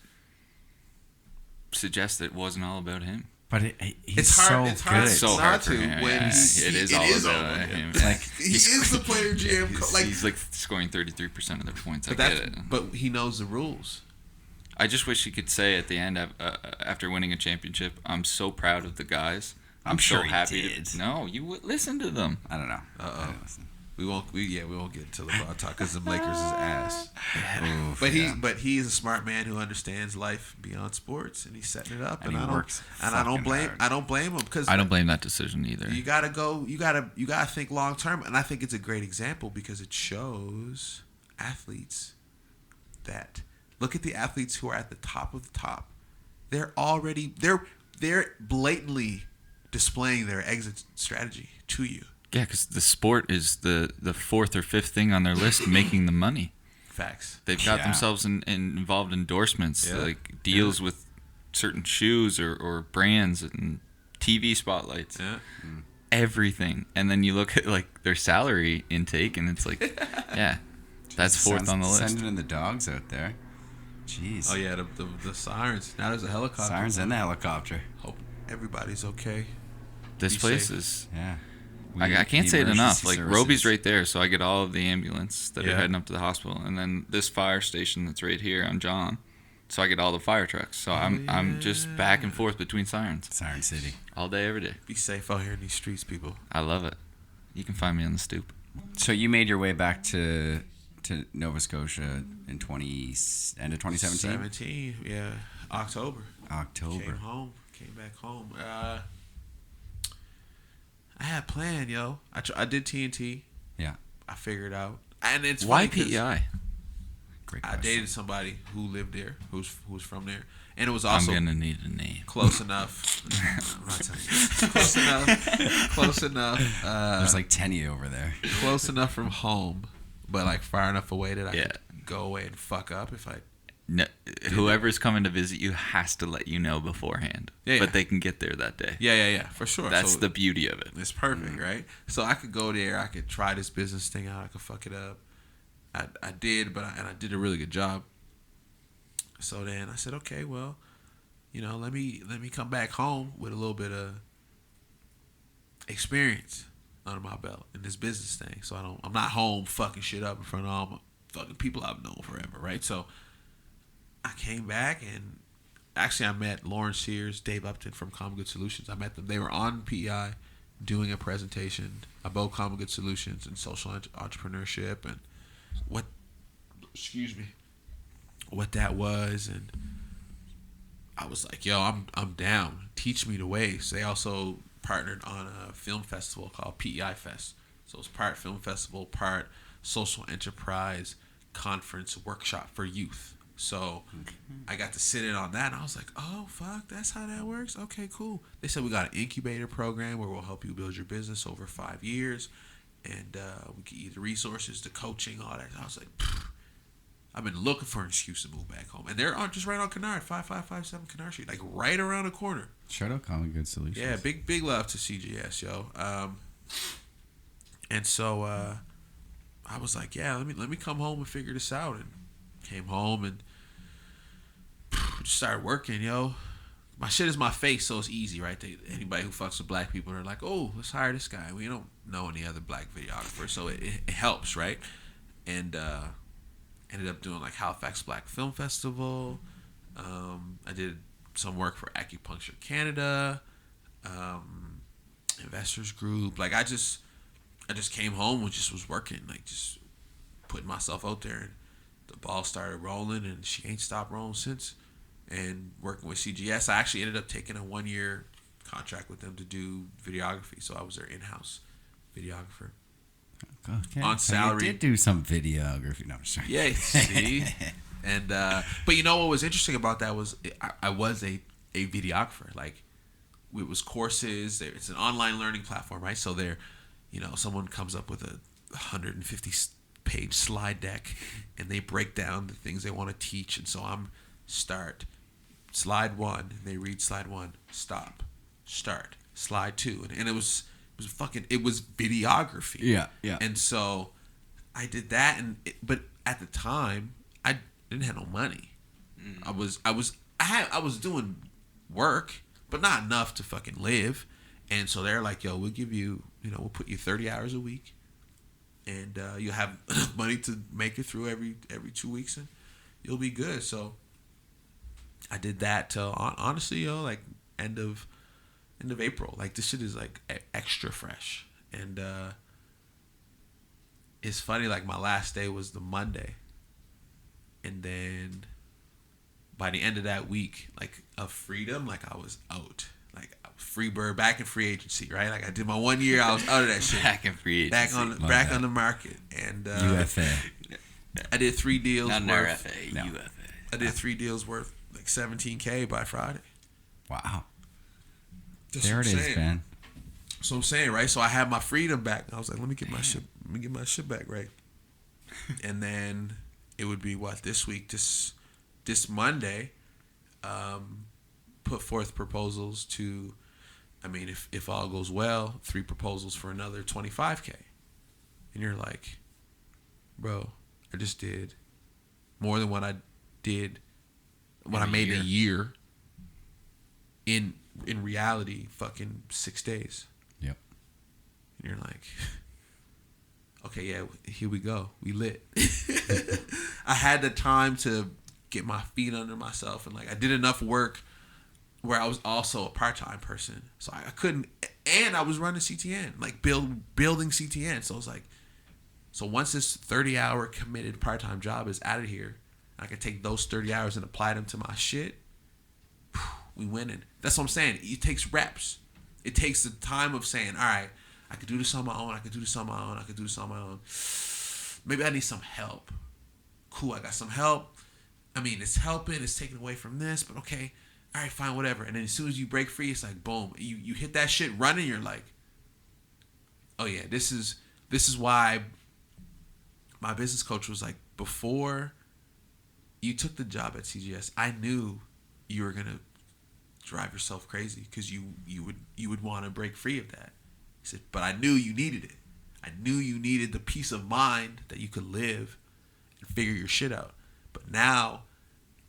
S3: suggest that it wasn't all about him.
S1: But it's hard. It's hard.
S3: It's so hard for him.
S4: When
S3: it is all about him.
S4: Like he is the player GM. Like
S3: he's like scoring 33% of their points.
S4: But he knows the rules.
S3: I just wish he could say at the end after winning a championship, "I'm so proud of the guys. I'm
S1: sure
S3: so happy."
S1: he did.
S3: No, you listen to them.
S1: I don't know.
S4: We won't get into LeBron talk because the Lakers is ass.
S1: Oof,
S4: but he's a smart man who understands life beyond sports, and he's setting it up. And
S1: he
S4: I
S1: works.
S4: I don't blame him because
S3: I don't blame that decision either.
S4: You gotta think long term, and I think it's a great example because it shows athletes that look at the athletes who are at the top of the top. They're blatantly displaying their exit strategy to you.
S3: Yeah, because the sport is the fourth or fifth thing on their list making the money.
S4: Facts.
S3: They've got themselves involved endorsements, like deals with certain shoes or brands and TV spotlights.
S4: Yeah.
S3: Everything. And then you look at like their salary intake and it's like, that's fourth on the list.
S1: Sending in the dogs out there. Jeez.
S4: Oh, yeah, the sirens. Now there's a helicopter.
S1: Sirens in the helicopter.
S4: Hope everybody's okay.
S3: This place is...
S1: Yeah.
S3: I can't say it enough. Like,
S1: services.
S3: Roby's right there, so I get all of the ambulance that are
S4: Yeah.
S3: heading up to the hospital. And then this fire station that's right here on John, so I get all the fire trucks. So I'm just back and forth between sirens.
S1: Siren City.
S3: All day, every day.
S4: Be safe out here in these streets, people.
S3: I love it. You can find me on the stoop.
S1: So you made your way back to Nova Scotia in end of 2017?
S4: 17, yeah. October. Came back home. I had planned, yo. I did TnT.
S1: Yeah.
S4: I figured out. And it's
S3: Why
S4: funny 'cause
S3: PEI?
S1: Great
S4: I
S1: question.
S4: dated somebody who lived there, who's from there. And it was also
S3: I'm going to need a name.
S4: close enough. I'm not telling you. Close enough.
S1: There's like 10 of you over there.
S4: Close enough from home, but like far enough away that I
S3: Yeah.
S4: could go away and fuck up if I...
S3: No, whoever's coming to visit you has to let you know beforehand.
S4: Yeah.
S3: But they can get there that day.
S4: Yeah, for sure.
S3: That's
S4: So
S3: the beauty of it.
S4: it's perfect, right? So I could go there. I could try this business thing out. I could fuck it up. I did, but I did a really good job. So then I said, okay, well, let me come back home with a little bit of experience under my belt in this business thing. So I'm not home fucking shit up in front of all my fucking people I've known forever, right? So I came back and actually I met Lauren Sears, Dave Upton from Common Good Solutions. I met them. They were on PEI doing a presentation about Common Good Solutions and social entrepreneurship and what that was. And I was like, yo, I'm down. Teach me the way. So they also partnered on a film festival called PEI Fest. So it's part film festival, part social enterprise conference workshop for youth. So I got to sit in on that, and I was like, oh, fuck, that's how that works? Okay, cool. They said we got an incubator program where we'll help you build your business over 5 years, and we can give you the resources, the coaching, all that. I was like, I've been looking for an excuse to move back home. And they're just right on Kennard, 5557 Kennard Street, like right around the corner.
S1: Shout out Common Good Solutions.
S4: Yeah, big love to CGS, yo. And so I was like, yeah, let me come home and figure this out. And came home and just started working, yo. My shit is my face, so it's easy, right? Anybody who fucks with black people are like, oh, let's hire this guy. We don't know any other black videographers, so it helps, right? And ended up doing like Halifax Black Film Festival. I did some work for Acupuncture Canada, Investors Group. Like I just came home and just was working, like just putting myself out there, and the ball started rolling, and she ain't stopped rolling since. And working with CGS, I actually ended up taking a 1-year contract with them to do videography, so I was their in-house videographer.
S1: Okay.
S4: On salary.
S1: So you did do some videography. No, I'm sorry.
S4: Yeah, see? And but you know what was interesting about that was I was a videographer. Like it was courses. It's an online learning platform, right? So there, you know, someone comes up with a 150-page slide deck, and they break down the things they want to teach. And so I'm start slide 1. And they read slide 1. Stop. Start slide 2. And it was videography.
S1: Yeah, yeah.
S4: And so I did that, but at the time I didn't have no money. I was doing work, but not enough to fucking live. And so they're like, yo, we'll give you, we'll put you 30 hours a week, and you'll have enough money to make it through every 2 weeks, and you'll be good. So I did that till honestly, yo, like end of April. Like this shit is like extra fresh. And it's funny, like my last day was the Monday, and then by the end of that week, like of freedom, like I was out. Like I was free bird, back in free agency, right? Like I did my 1 year, I was out of that shit.
S3: Back in free agency.
S4: Back on the market. And
S1: UFA.
S4: I did 3 deals
S3: Not
S4: worth
S3: RFA,
S1: no.
S3: UFA.
S4: I did 3 deals worth like $17,000 by Friday.
S1: Wow.
S4: That's
S1: There
S4: what
S1: it
S4: I'm
S1: is,
S4: saying.
S1: Ben.
S4: So I'm saying, right? So I had my freedom back. I was like, let me get my shit back, right? And then it would be this week, this Monday, put forth proposals to, I mean, if all goes well, 3 proposals for another $25,000. And you're like, bro, I just did more than what I did when I made a year in reality, fucking 6 days.
S1: Yep.
S4: And you're like, okay, yeah, here we go. We lit. I had the time to get my feet under myself, and like I did enough work where I was also a part-time person, so I couldn't, and I was running CTN, like building CTN. So I was like, so once this 30-hour committed part-time job is out of here, I can take those 30 hours and apply them to my shit. We winning. That's what I'm saying. It takes reps. It takes the time of saying, all right, I could do this on my own. I could do this on my own. I could do this on my own. Maybe I need some help. Cool, I got some help. I mean, it's helping. It's taking away from this, but okay. All right, fine, whatever. And then as soon as you break free, it's like, boom. You hit that shit running. You're like, oh, yeah, this is why my business coach was like, before you took the job at CGS, I knew you were going to drive yourself crazy because you would want to break free of that. He said, but I knew you needed it. I knew you needed the peace of mind that you could live and figure your shit out. But now,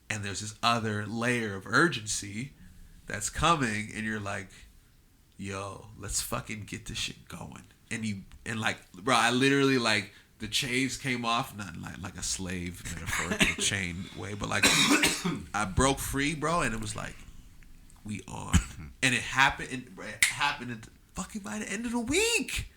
S4: and there's this other layer of urgency that's coming, and you're like, yo, let's fucking get this shit going. And like, bro, I literally like the chains came off, not like a slave metaphorical chain way, but like I broke free, bro, and it was like we on, and it happened. It happened at fucking by the end of the week,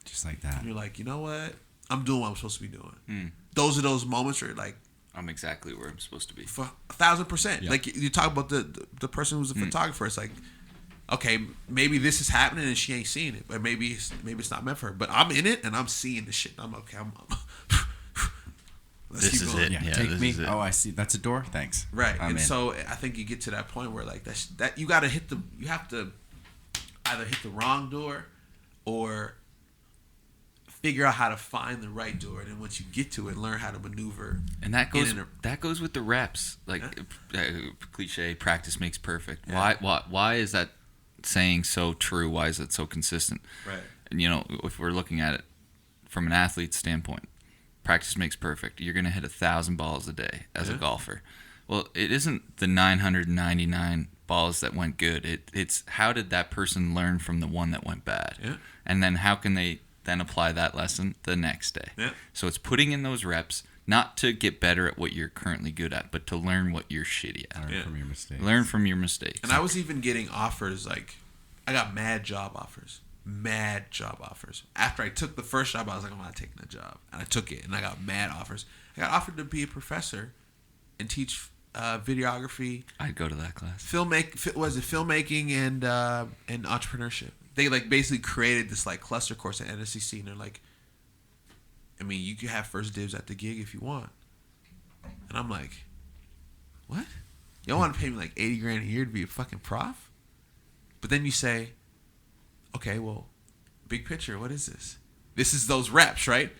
S1: just like that.
S4: And you're like, you know what? I'm doing what I'm supposed to be doing. Those are those moments where like
S3: I'm exactly where I'm supposed to be.
S4: For 1,000%.
S1: Yep.
S4: Like you talk about the person who's a photographer. It's like, okay, maybe this is happening and she ain't seeing it, but maybe it's not meant for her. But I'm in it and I'm seeing the shit. I'm okay. Let's
S3: This
S4: keep
S3: is
S4: going.
S3: it.
S1: Yeah,
S3: Yeah,
S1: take
S3: this
S1: me.
S3: is it.
S1: Oh, I see. That's a door. Thanks.
S4: Right.
S1: I'm
S4: And
S1: in.
S4: so I think you get to that point where like that you got to you have to either hit the wrong door or figure out how to find the right door, and then once you get to it, learn how to maneuver.
S3: And that goes with the reps. Like cliche, practice makes perfect.
S4: Yeah.
S3: Why is that saying so true? Why is it so consistent?
S4: Right.
S3: And you know, if we're looking at it from an athlete's standpoint, practice makes perfect. You're gonna hit 1,000 balls a day as a golfer. Well, it isn't the 999 balls that went good. It's how did that person learn from the one that went bad?
S4: Yeah.
S3: And then how can they then apply that lesson the next day?
S4: Yeah.
S3: So it's putting in those reps, not to get better at what you're currently good at, but to learn what you're shitty at.
S1: Learn from your mistakes.
S3: Learn from your mistakes.
S4: And I was even getting offers, like, I got mad job offers. After I took the first job, I was like, I'm not taking that job. And I took it, and I got mad offers. I got offered to be a professor and teach videography,
S3: I'd go to that class.
S4: filmmaking and entrepreneurship. They, like, basically created this, like, cluster course at NSCC, and they're like, I mean, you can have first dibs at the gig if you want. And I'm like, what? Y'all want to pay me like 80 grand a year to be a fucking prof? But then you say, okay, well, big picture, what is this? This is those reps, right?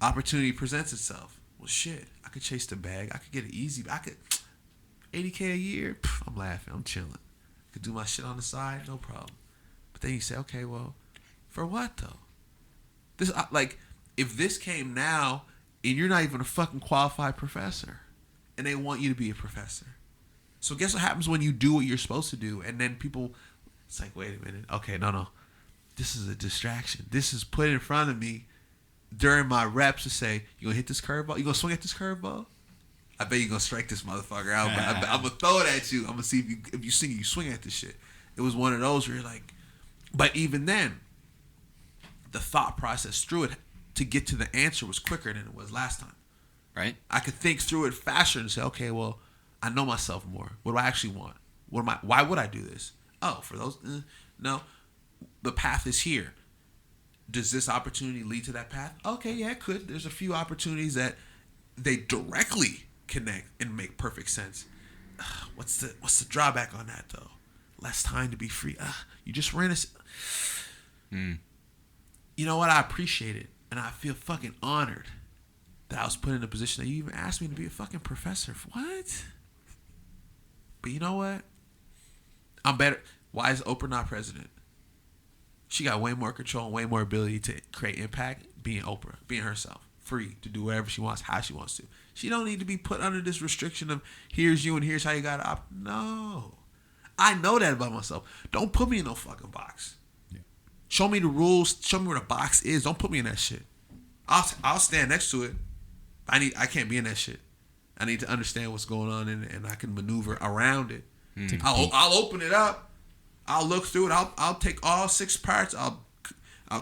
S4: Opportunity presents itself. Well, shit, I could chase the bag. I could get it easy. I could 80K a year. I'm laughing. I'm chilling. I could do my shit on the side. No problem. But then you say, okay, well, for what though? This like, if this came now and you're not even a fucking qualified professor and they want you to be a professor. So guess what happens when you do what you're supposed to do, and then people, it's like, wait a minute. Okay, no. This is a distraction. This is put in front of me during my reps to say, you gonna hit this curveball? You gonna swing at this curveball? I bet you gonna strike this motherfucker out. But I'm gonna throw it at you. I'm gonna see if you swing at this shit. It was one of those where you're like, but even then, the thought process through it to get to the answer was quicker than it was last time.
S3: Right?
S4: I could think through it faster and say, okay, well, I know myself more. What do I actually want? Why would I do this? Oh, for those, no. The path is here. Does this opportunity lead to that path? Okay, yeah, it could. There's a few opportunities that they directly connect and make perfect sense. What's the drawback on that though? Less time to be free. You just ran a. You know what? I appreciate it, and I feel fucking honored that I was put in a position that you even asked me to be a fucking professor. What? But you know what? I'm better. Why is Oprah not president? She got way more control and way more ability to create impact being Oprah, being herself, free to do whatever she wants, how she wants to. She don't need to be put under this restriction of here's you and here's how you got to opt. No. I know that about myself. Don't put me in no fucking box. Yeah. Show me the rules. Show me where the box is. Don't put me in that shit. I'll stand next to it. I can't be in that shit. I need to understand what's going on in it, and I can maneuver around it. I'll open it up. I'll look through it. I'll take all 6 parts. I'll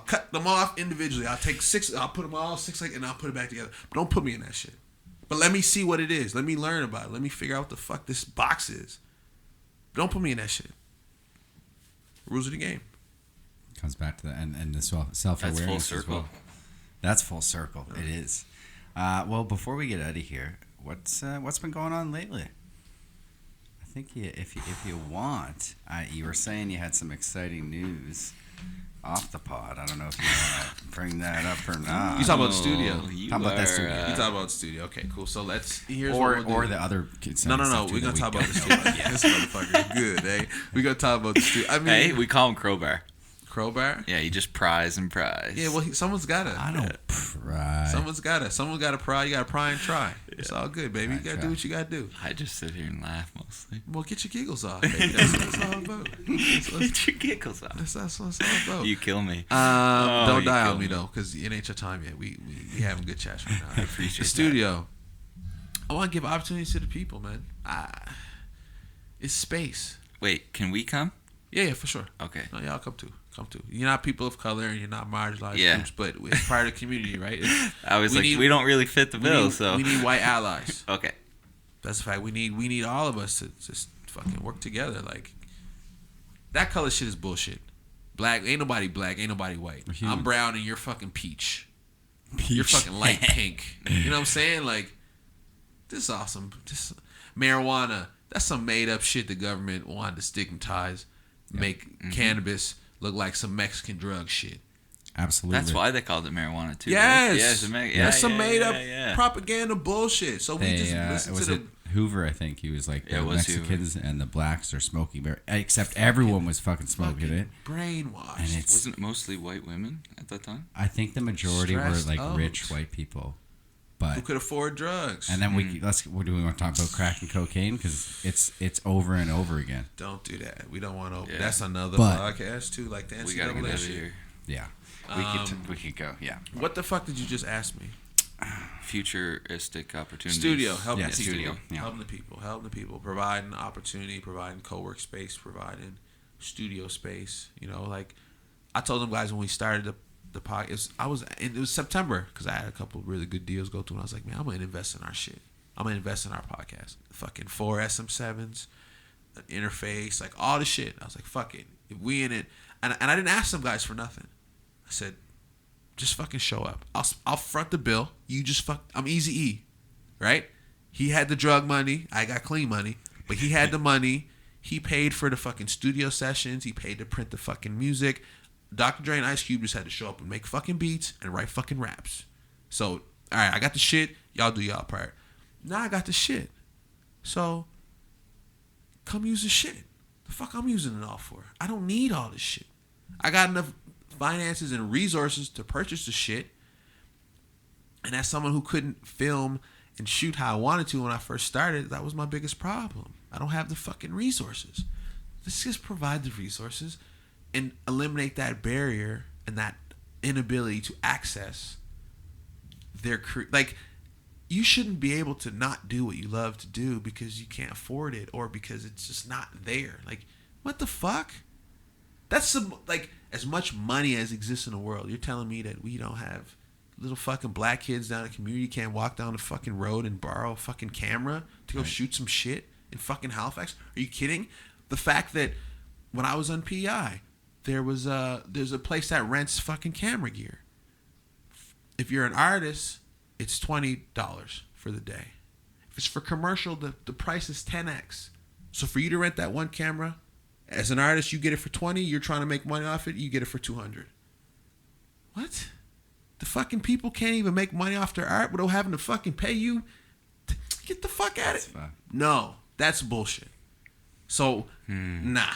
S4: cut them off individually. I'll take 6. I'll put them all 6 and I'll put it back together. But don't put me in that shit. But let me see what it is. Let me learn about it. Let me figure out what the fuck this box is. Don't put me in that shit. Rules of the game.
S1: Comes back to that and the self-awareness.
S3: That's full circle.
S1: As well. That's full circle. It is. Well, before we get out of here, what's been going on lately? I think if you want, you were saying you had some exciting news off the pod. I don't know if you want to bring that up or not.
S4: You talking about the studio?
S1: Talk about that studio.
S4: You talking about the studio? Okay, cool. So here's
S1: or
S4: what we'll do.
S1: the other.
S4: No. We're gonna talk about the studio. This motherfucker is good, eh? We're gonna talk about the studio. I mean,
S3: Hey, we call him Crowbar.
S4: Crowbar?
S3: Yeah, you just prize and prize.
S4: Yeah, well, someone's gotta.
S1: I don't pry.
S4: Someone's gotta pry. You gotta pry and try. It's all good, baby. You gotta do what you gotta do.
S3: I just sit here and laugh mostly.
S4: Well, get your giggles off, baby. That's what it's all about.
S3: Get your giggles off.
S4: That's what it's all about.
S3: You kill me.
S4: Don't
S3: you
S4: die
S3: kill
S4: on me
S3: me.
S4: though, because it ain't your time yet. We having good chats right now.
S3: I appreciate
S4: the studio. I want to give opportunities to the people, man. It's space.
S3: Wait, can we come?
S4: Yeah, for sure.
S3: Okay.
S4: No, y'all come too. Come too. You're not people of color and you're not marginalized
S3: Yeah.
S4: groups, but it's part of the community, right?
S3: I was we don't really fit the bill, so
S4: we need white allies.
S3: okay.
S4: That's the fact. We need all of us to just fucking work together. Like that color shit is bullshit. Black ain't nobody black, ain't nobody white. I'm brown and you're fucking peach. You're fucking light pink. You know what I'm saying? Like this is awesome. This marijuana. That's some made up shit the government wanted to stigmatize, make cannabis look like some Mexican drug shit.
S1: Absolutely.
S3: That's why they called it marijuana too.
S4: Yes.
S3: Right?
S4: That's some made up propaganda bullshit. So we just listen to the
S1: Hoover, I think he was like the
S3: it was
S1: Mexicans and the blacks are smoking, except everyone was fucking smoking it.
S4: Brainwashed.
S1: And
S3: wasn't it mostly white women at that time?
S1: I think the majority
S4: Stressed
S1: were like
S4: out.
S1: rich white people,
S4: who
S1: but
S4: could afford drugs.
S1: and then do we want to talk about crack and cocaine because it's over and over again.
S4: Don't do that. We don't want to.
S3: Yeah.
S4: That's another
S1: But-
S4: podcast too. Like the
S3: We gotta get out
S4: NCAA
S3: of
S4: shit.
S3: here.
S1: Yeah, we could go. Yeah.
S4: What the fuck did you just ask me?
S3: Futuristic opportunities.
S4: Studio, helping
S3: Yeah,
S4: the people.
S3: studio.
S1: Yeah.
S4: Helping the people, providing opportunity, providing co-work space, providing studio space. You know, like I told them guys when we started the podcast, it was September because I had a couple of really good deals go through, and I was like, man, I'm gonna invest in our shit. I'm gonna invest in our podcast. Fucking 4 SM7s, an interface, like all the shit. I was like, fuck it, if we in it, and I didn't ask them guys for nothing. I said, just fucking show up. I'll front the bill. You just I'm Easy E, right? He had the drug money. I got clean money, but he had the money. He paid for the fucking studio sessions. He paid to print the fucking music. Dr. Dre and Ice Cube just had to show up and make fucking beats and write fucking raps. So, all right, I got the shit. Y'all do y'all part. Now I got the shit. So, come use the shit. The fuck I'm using it all for? I don't need all this shit. I got enough finances and resources to purchase the shit. And as someone who couldn't film and shoot how I wanted to when I first started, that was my biggest problem. I don't have the fucking resources. Let's just provide the resources and eliminate that barrier and that inability to access their like you shouldn't be able to not do what you love to do because you can't afford it or because it's just not there. Like, what the fuck? That's some, like, as much money as exists in the world. You're telling me that we don't have little fucking black kids down the community can't walk down the fucking road and borrow a fucking camera to go shoot some shit in fucking Halifax? Are you kidding? The fact that when I was on PI, there's a place that rents fucking camera gear. If you're an artist, it's $20 for the day. If it's for commercial, the price is 10x. So for you to rent that one camera, as an artist, you get it for $20. You're trying to make money off it, you get it for $200. What? The fucking people can't even make money off their art without having to fucking pay you? Get the fuck out of it. No, that's bullshit. So, nah.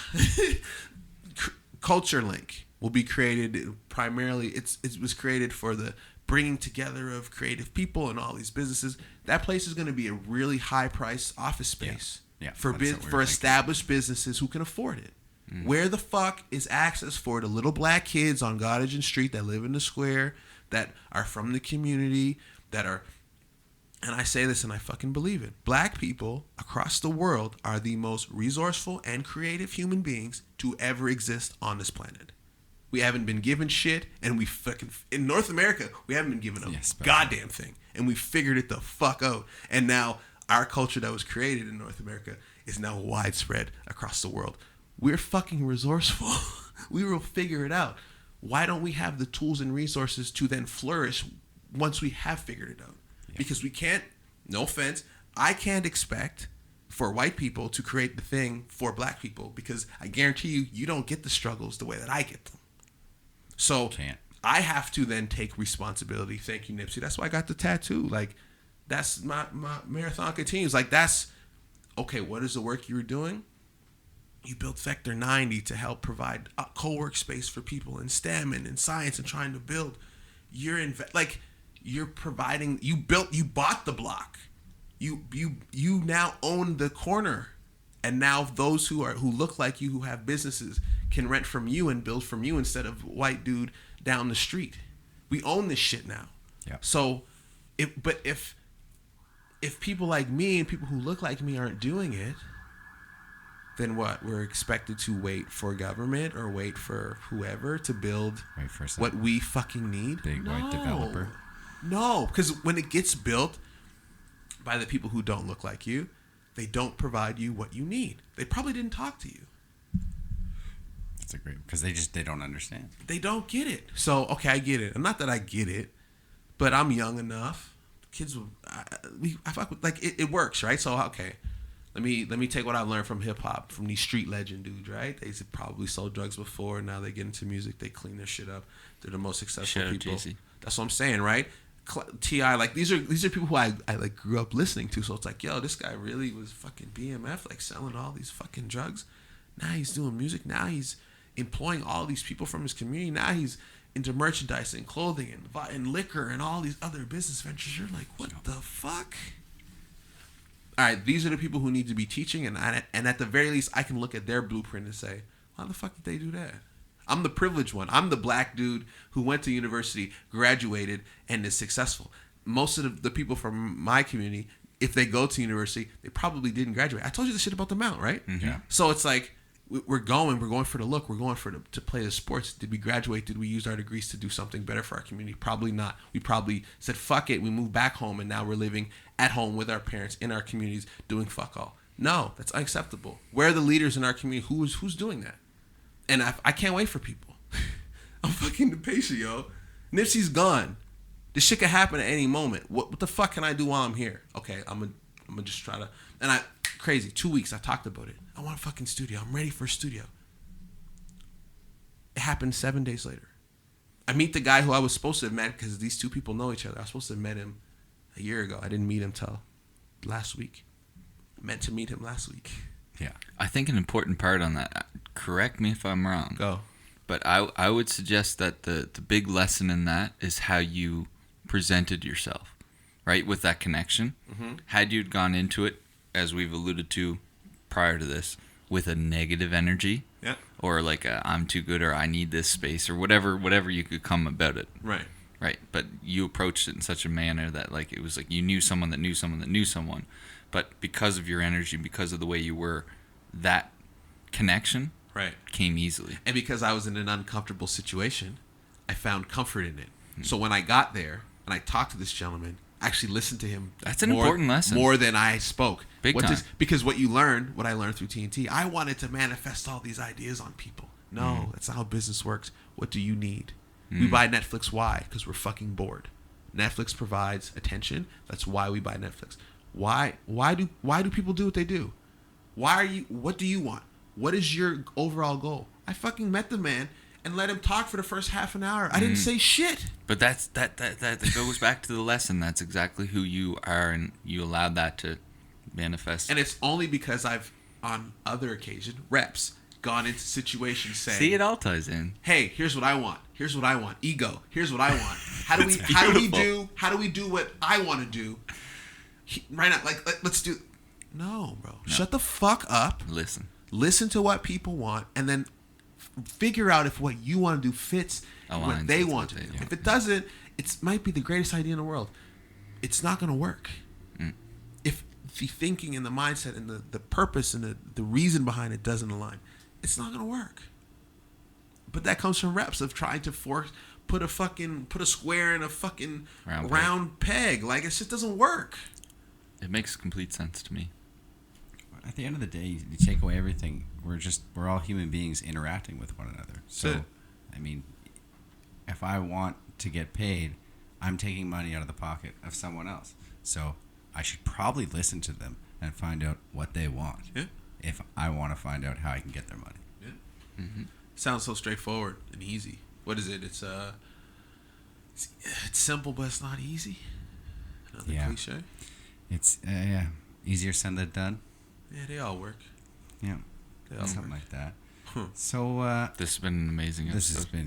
S4: Culture Link will be created primarily. It was created for the bringing together of creative people and all these businesses. That place is going to be a really high price office space for established businesses who can afford it. Where the fuck is access for the little black kids on Gottingen Street that live in the square, that are from the community, that are, and I say this and I fucking believe it, black people across the world are the most resourceful and creative human beings to ever exist on this planet. We haven't been given shit, and we fucking, in North America, we haven't been given a goddamn thing, and we figured it the fuck out. And now our culture that was created in North America is now widespread across the world. We're fucking resourceful. We will figure it out. Why don't we have the tools and resources to then flourish once we have figured it out? Yeah. Because we can't, no offense, I can't expect for white people to create the thing for black people, because I guarantee you don't get the struggles the way that I get them. So I have to then take responsibility. Thank you, Nipsey. That's why I got the tattoo. Like, that's my marathon continues. Like, that's, okay, what is the work you were doing? You built Vector 90 to help provide a co-work space for people in STEM and in science and trying to build. You're providing, you bought the block. You now own the corner, and now those who look like you, who have businesses, can rent from you and build from you instead of white dude down the street. We own this shit now.
S1: Yeah.
S4: So, if people like me and people who look like me aren't doing it, then what? We're expected to wait for government or wait for whoever to build what we fucking need?
S1: Big white developer.
S4: No, because when it gets built by the people who don't look like you, they don't provide you what you need. They probably didn't talk to you.
S1: That's a great, because they don't understand.
S4: They don't get it. So, okay, I get it. And not that I get it, but I'm young enough. Kids, I fuck with, like, it works, right? So, okay, let me take what I've learned from hip hop, from these street legend dudes, right? They probably sold drugs before. Now they get into music. They clean their shit up. They're the most successful people. Jay-Z. That's what I'm saying, right? T.I., like, these are people who I like grew up listening to. So it's like, yo, this guy really was fucking BMF, like selling all these fucking drugs. Now he's doing music. Now he's employing all these people from his community. Now he's into merchandise and clothing and liquor and all these other business ventures. You're like, what the fuck? All right, these are the people who need to be teaching, and at the very least, I can look at their blueprint and say, why the fuck did they do that? I'm the privileged one. I'm the black dude who went to university, graduated, and is successful. Most of the people from my community, if they go to university, they probably didn't graduate. I told you the shit about the Mount, right?
S1: Mm-hmm. Yeah.
S4: So it's like, we're going for the look. We're going to play the sports. Did we graduate? Did we use our degrees to do something better for our community? Probably not. We probably said, fuck it. We moved back home, and now we're living at home with our parents in our communities doing fuck all. No, that's unacceptable. Where are the leaders in our community? Who's doing that? And I can't wait for people. I'm fucking impatient, yo. Nipsey's gone. This shit could happen at any moment. What the fuck can I do while I'm here? Okay, I'm gonna just try to. And crazy. 2 weeks. I talked about it. I want a fucking studio. I'm ready for a studio. It happened 7 days later. I meet the guy who I was supposed to have met, because these two people know each other. I was supposed to have met him a year ago. I didn't meet him till last week. I meant to meet him last week.
S1: Yeah.
S3: I think an important part on that, correct me if I'm wrong.
S4: Go.
S3: But I would suggest that the big lesson in that is how you presented yourself, right? With that connection. Mm-hmm. Had you gone into it, as we've alluded to prior to this, with a negative energy,
S4: yeah,
S3: or like I'm too good, or I need this space, or whatever you could come about it. Right. But you approached it in such a manner that, like, it was like you knew someone that knew someone that knew someone. But because of your energy, because of the way you were, that connection came easily.
S4: And because I was in an uncomfortable situation, I found comfort in it. Mm-hmm. So when I got there and I talked to this gentleman, I actually listened to him.
S3: That's an important lesson.
S4: More than I spoke.
S3: Big time.
S4: Because what I learned through TnT, I wanted to manifest all these ideas on people. No, that's not how business works. What do you need? We buy Netflix. Why? Because we're fucking bored. Netflix provides attention. That's why we buy Netflix. Why do people do what they do? What do you want? What is your overall goal? I fucking met the man and let him talk for the first half an hour. I didn't say shit.
S3: But that goes back to the lesson. That's exactly who you are, and you allowed that to manifest.
S4: And it's only because I've, on other occasions, gone into situations saying,
S3: see, it all ties in.
S4: Hey, here's what I want. Here's what I want. Ego. Here's what I want. How do we do what I want to do? Right now, let's do. No, bro. No. Shut the fuck up. Listen to what people want, and then figure out if what you want to do fits what they want to do. Yeah. If it doesn't, it might be the greatest idea in the world. It's not going to work. If the thinking and the mindset and the purpose and the reason behind it doesn't align, it's not going to work. But that comes from reps of trying to put a square in a fucking round peg. Like, it just doesn't work.
S3: It makes complete sense to me.
S1: At the end of the day, you take away everything. We're all human beings interacting with one another. So, I mean, if I want to get paid, I'm taking money out of the pocket of someone else. So I should probably listen to them and find out what they want. Yeah. If I want to find out how I can get their money.
S4: Yeah. Mm-hmm. Sounds so straightforward and easy. What is it? It's simple, but it's not easy. Another cliche.
S1: It's easier said than done.
S4: Yeah, they all work.
S1: Yeah, something like that. So
S3: This has been an amazing episode.
S1: this has been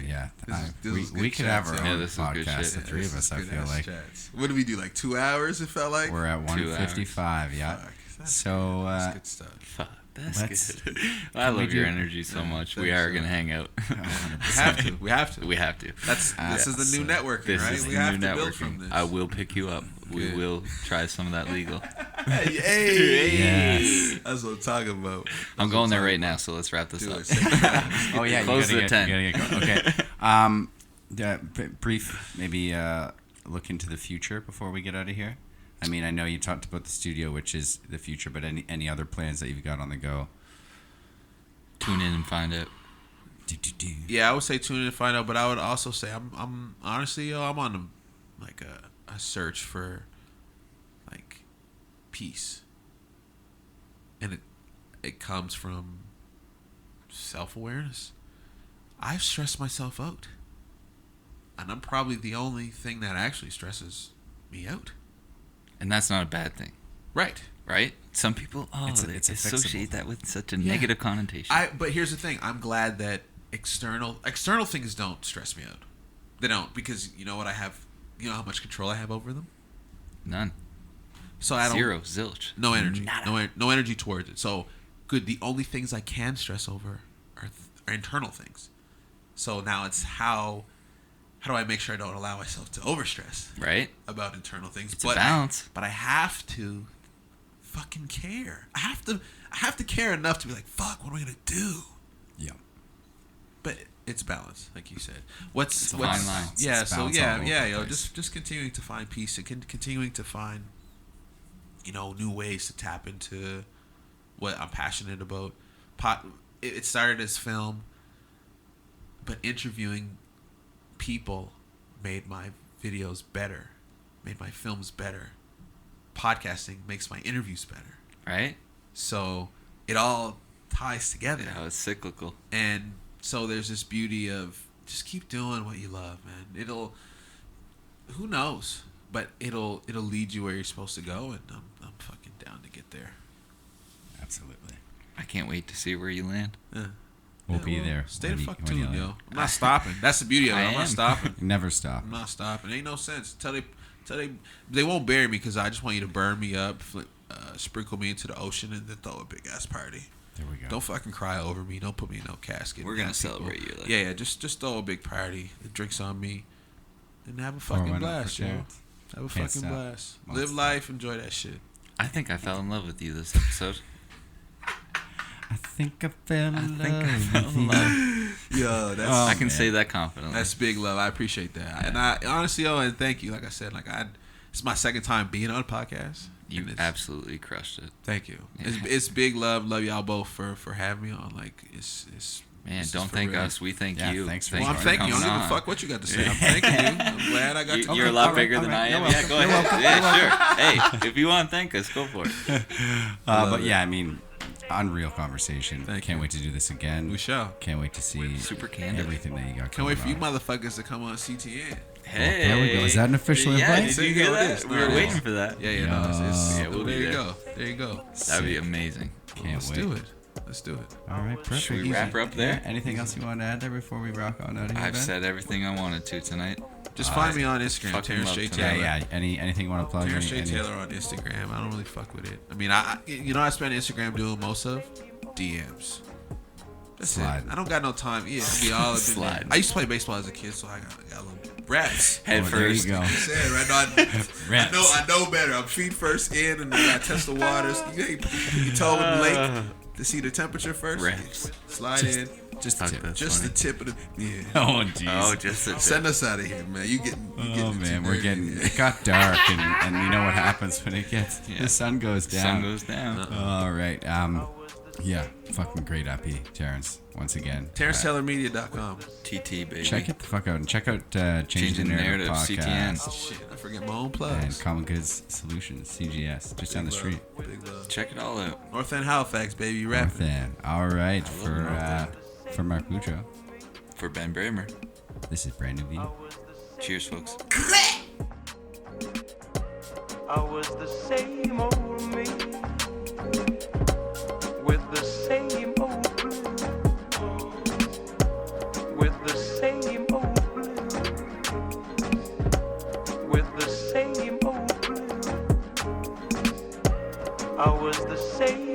S4: This is
S1: we
S4: good
S1: could have
S4: chats,
S1: our
S4: yeah.
S1: own
S3: this is good
S1: podcast,
S3: shit.
S1: the three of us. I feel like
S4: What did we do? Like 2 hours? It felt like.
S1: we're at 155. Yeah.
S4: Fuck, that's
S1: So
S4: that's good stuff.
S3: Fuck, that's
S1: Let's-
S3: good. I
S1: we
S3: love your
S1: do-
S3: energy so much. We
S4: thanks,
S3: are gonna hang out.
S4: We have to. We have to.
S3: We have to.
S4: This is the new networking,
S3: This
S4: right?
S3: is
S4: We
S3: the
S4: have
S3: new
S4: to build from
S3: networking.
S4: this.
S3: I will pick you up. We
S4: Good.
S3: will try some of that legal.
S4: Hey,
S1: Yes.
S4: that's what I'm talking about.
S3: I'm going there right now, so let's wrap this
S4: Do
S3: up.
S4: it.
S1: Oh yeah,
S3: Close
S1: you
S3: at
S1: gotta
S3: 10.
S1: get going. Okay. Brief, maybe look into the future before we get out of here. I mean, I know you talked about the studio, which is the future, but any other plans that you've got on the go?
S3: Tune in and find out.
S4: Yeah, I would say tune in and find out, but I would also say I'm honestly, I'm on a search for like peace, and it comes from self-awareness. I've stressed myself out, and I'm probably the only thing that actually stresses me out.
S3: And that's not a bad thing,
S4: Right.
S3: right? Some people,
S1: It's
S3: they
S1: a fixable
S3: associate that with such a negative connotation.
S4: But here's the thing. I'm glad that external things don't stress me out. They don't, because you know what I have. You know how much control I have over them.
S3: None.
S4: So I don't.
S3: Zero. Zilch.
S4: No energy.
S3: Nada.
S4: No energy towards it. So good. The only things I can stress over are internal things. So now it's how do I make sure I don't allow myself to overstress
S3: Right?
S4: about internal things?
S3: It's a balance.
S4: But I have to fucking care. I have to care enough to be like, fuck, what am I gonna do?
S1: Yeah.
S4: But it's balance, like you said.
S3: It's a fine line.
S4: Yeah.
S1: It's
S4: So
S1: balance all over
S4: yeah.
S1: the place.
S4: Just continuing to find peace and continuing to find, new ways to tap into what I'm passionate about. It started as film, but interviewing people made my videos better, made my films better. Podcasting makes my interviews better.
S3: Right?
S4: So it all ties together.
S3: Yeah, it's cyclical.
S4: And so there's this beauty of just keep doing what you love, man. Who knows, but it'll lead you where you're supposed to go, and I'm fucking down to get there.
S1: Absolutely.
S3: I can't wait to see where you land.
S4: Yeah.
S1: We'll be
S4: well,
S1: there.
S4: Stay
S1: when
S4: the
S1: you-
S4: fuck
S1: when you
S4: tuned, yo.
S1: land.
S4: I'm not stopping. That's the beauty of it.
S3: I
S4: I'm not
S3: am.
S4: stopping.
S1: Never stop.
S4: I'm not stopping. Ain't no sense. Tell they won't bury me because I just want you to burn me up, sprinkle me into the ocean, and then throw a big ass party.
S1: There we go.
S4: Don't fucking cry over me. Don't put me in no casket.
S3: We're gonna
S4: Have people-
S3: celebrate you. Like,
S4: Yeah. Just throw a big party. The drinks on me, and have a
S1: Or
S4: fucking
S1: why not
S4: blast,
S1: for
S4: yo.
S1: Terrence?
S4: Have a
S1: Can't
S4: fucking
S1: stop.
S4: blast.
S1: Won't
S4: Live
S1: stop.
S4: life. Enjoy that shit.
S3: I think I fell in love with you this episode.
S1: I think I fell in
S3: I think I
S1: love
S3: fell
S1: with
S3: in
S1: you.
S3: love.
S4: Yo, that's
S3: I can
S1: man.
S3: say that confidently.
S4: that's big love. I appreciate that. And I honestly, and thank you. Like I said, it's my second time being on a podcast.
S3: You
S4: and it's-
S3: absolutely crushed it.
S4: Thank you.
S3: Yeah.
S4: It's big love. Love y'all both for having me on. Like it's
S3: Man,
S4: this is
S3: don't
S4: for
S3: thank
S4: real.
S3: us. We thank
S1: Yeah,
S3: you.
S1: thanks for
S4: Well, I'm
S1: for
S4: thanking you. I
S3: coming
S4: don't give a
S3: on.
S4: fuck what you got to say. I'm thanking you. I'm glad I got to.
S3: You're a lot bigger than I am. Yeah, go ahead. Yeah, sure. Hey, if you want to thank us, go for it.
S1: But yeah, I mean, unreal conversation.
S4: Thank
S1: Can't
S4: you.
S1: wait to do this again.
S4: We shall.
S1: Can't wait to see
S3: Super candid.
S1: everything that you got.
S4: Can't wait for you
S1: going on.
S4: motherfuckers to come on CTN.
S3: Hey,
S1: there we go. Is that an official
S3: yeah,
S1: invite?
S3: did you hear that? We were waiting for that.
S4: Yeah, no, it's
S3: Yeah, we'll
S4: there
S3: be
S4: you
S3: there.
S4: go. There you go.
S3: That'd be
S1: Sick.
S3: amazing.
S1: Can't
S4: Let's
S1: wait.
S4: do it. Let's do it.
S1: All right, perfect.
S3: Should we wrap her up there?
S1: Yeah, anything else you want to add there before we rock on out of here?
S3: I've
S1: Ben?
S3: said everything I wanted to tonight.
S4: Just find me on Instagram,
S3: fucking
S4: Terrence
S3: love
S4: J.
S3: tonight.
S4: Taylor.
S1: Yeah. Anything you want to plug?
S4: Terrence J.
S1: Any-
S4: Taylor on Instagram. I don't really fuck with it. I mean, I spend Instagram doing most of DMs. That's
S1: Slide.
S4: it. I don't got no time. Yeah, I be all up in
S3: Slide.
S4: there. I used to play baseball as a kid, so I got a little reps.
S3: Head
S1: Oh, there you
S3: first.
S1: go.
S4: I said, right now, I know better. I'm feet first in, and then I test the waters. You told them lake to see the temperature first.
S3: Reps.
S4: Slide in.
S1: Just
S3: Fuck
S1: a tip.
S3: that.
S4: Just
S3: funny.
S4: the tip of the yeah.
S1: Oh jeez.
S3: Oh, just a
S4: Send us out of here, man. You getting?
S1: Oh man, we're getting. It got dark, and you know what happens when it gets the sun goes down.
S3: Sun goes down.
S1: All right. Yeah. Fucking great IP, Terrence. Once again.
S4: TerrenceTaylorMedia.com.
S3: TT, baby.
S1: Check it the fuck out and check out Changing the Narrative
S3: CTN.
S1: podcast
S4: Shit, I forget my own
S1: and
S4: plugs.
S1: Common Goods Solutions CGS just down the street.
S4: Big love.
S3: Check it all out.
S4: North End Halifax, baby.
S1: North
S4: Rapping.
S1: End. All right.
S3: North
S1: For Mark Mucho,
S3: For Ben Bramer.
S1: this is Brand New View.
S3: Cheers, folks.
S2: I was the same old me with the same old blues. I was the same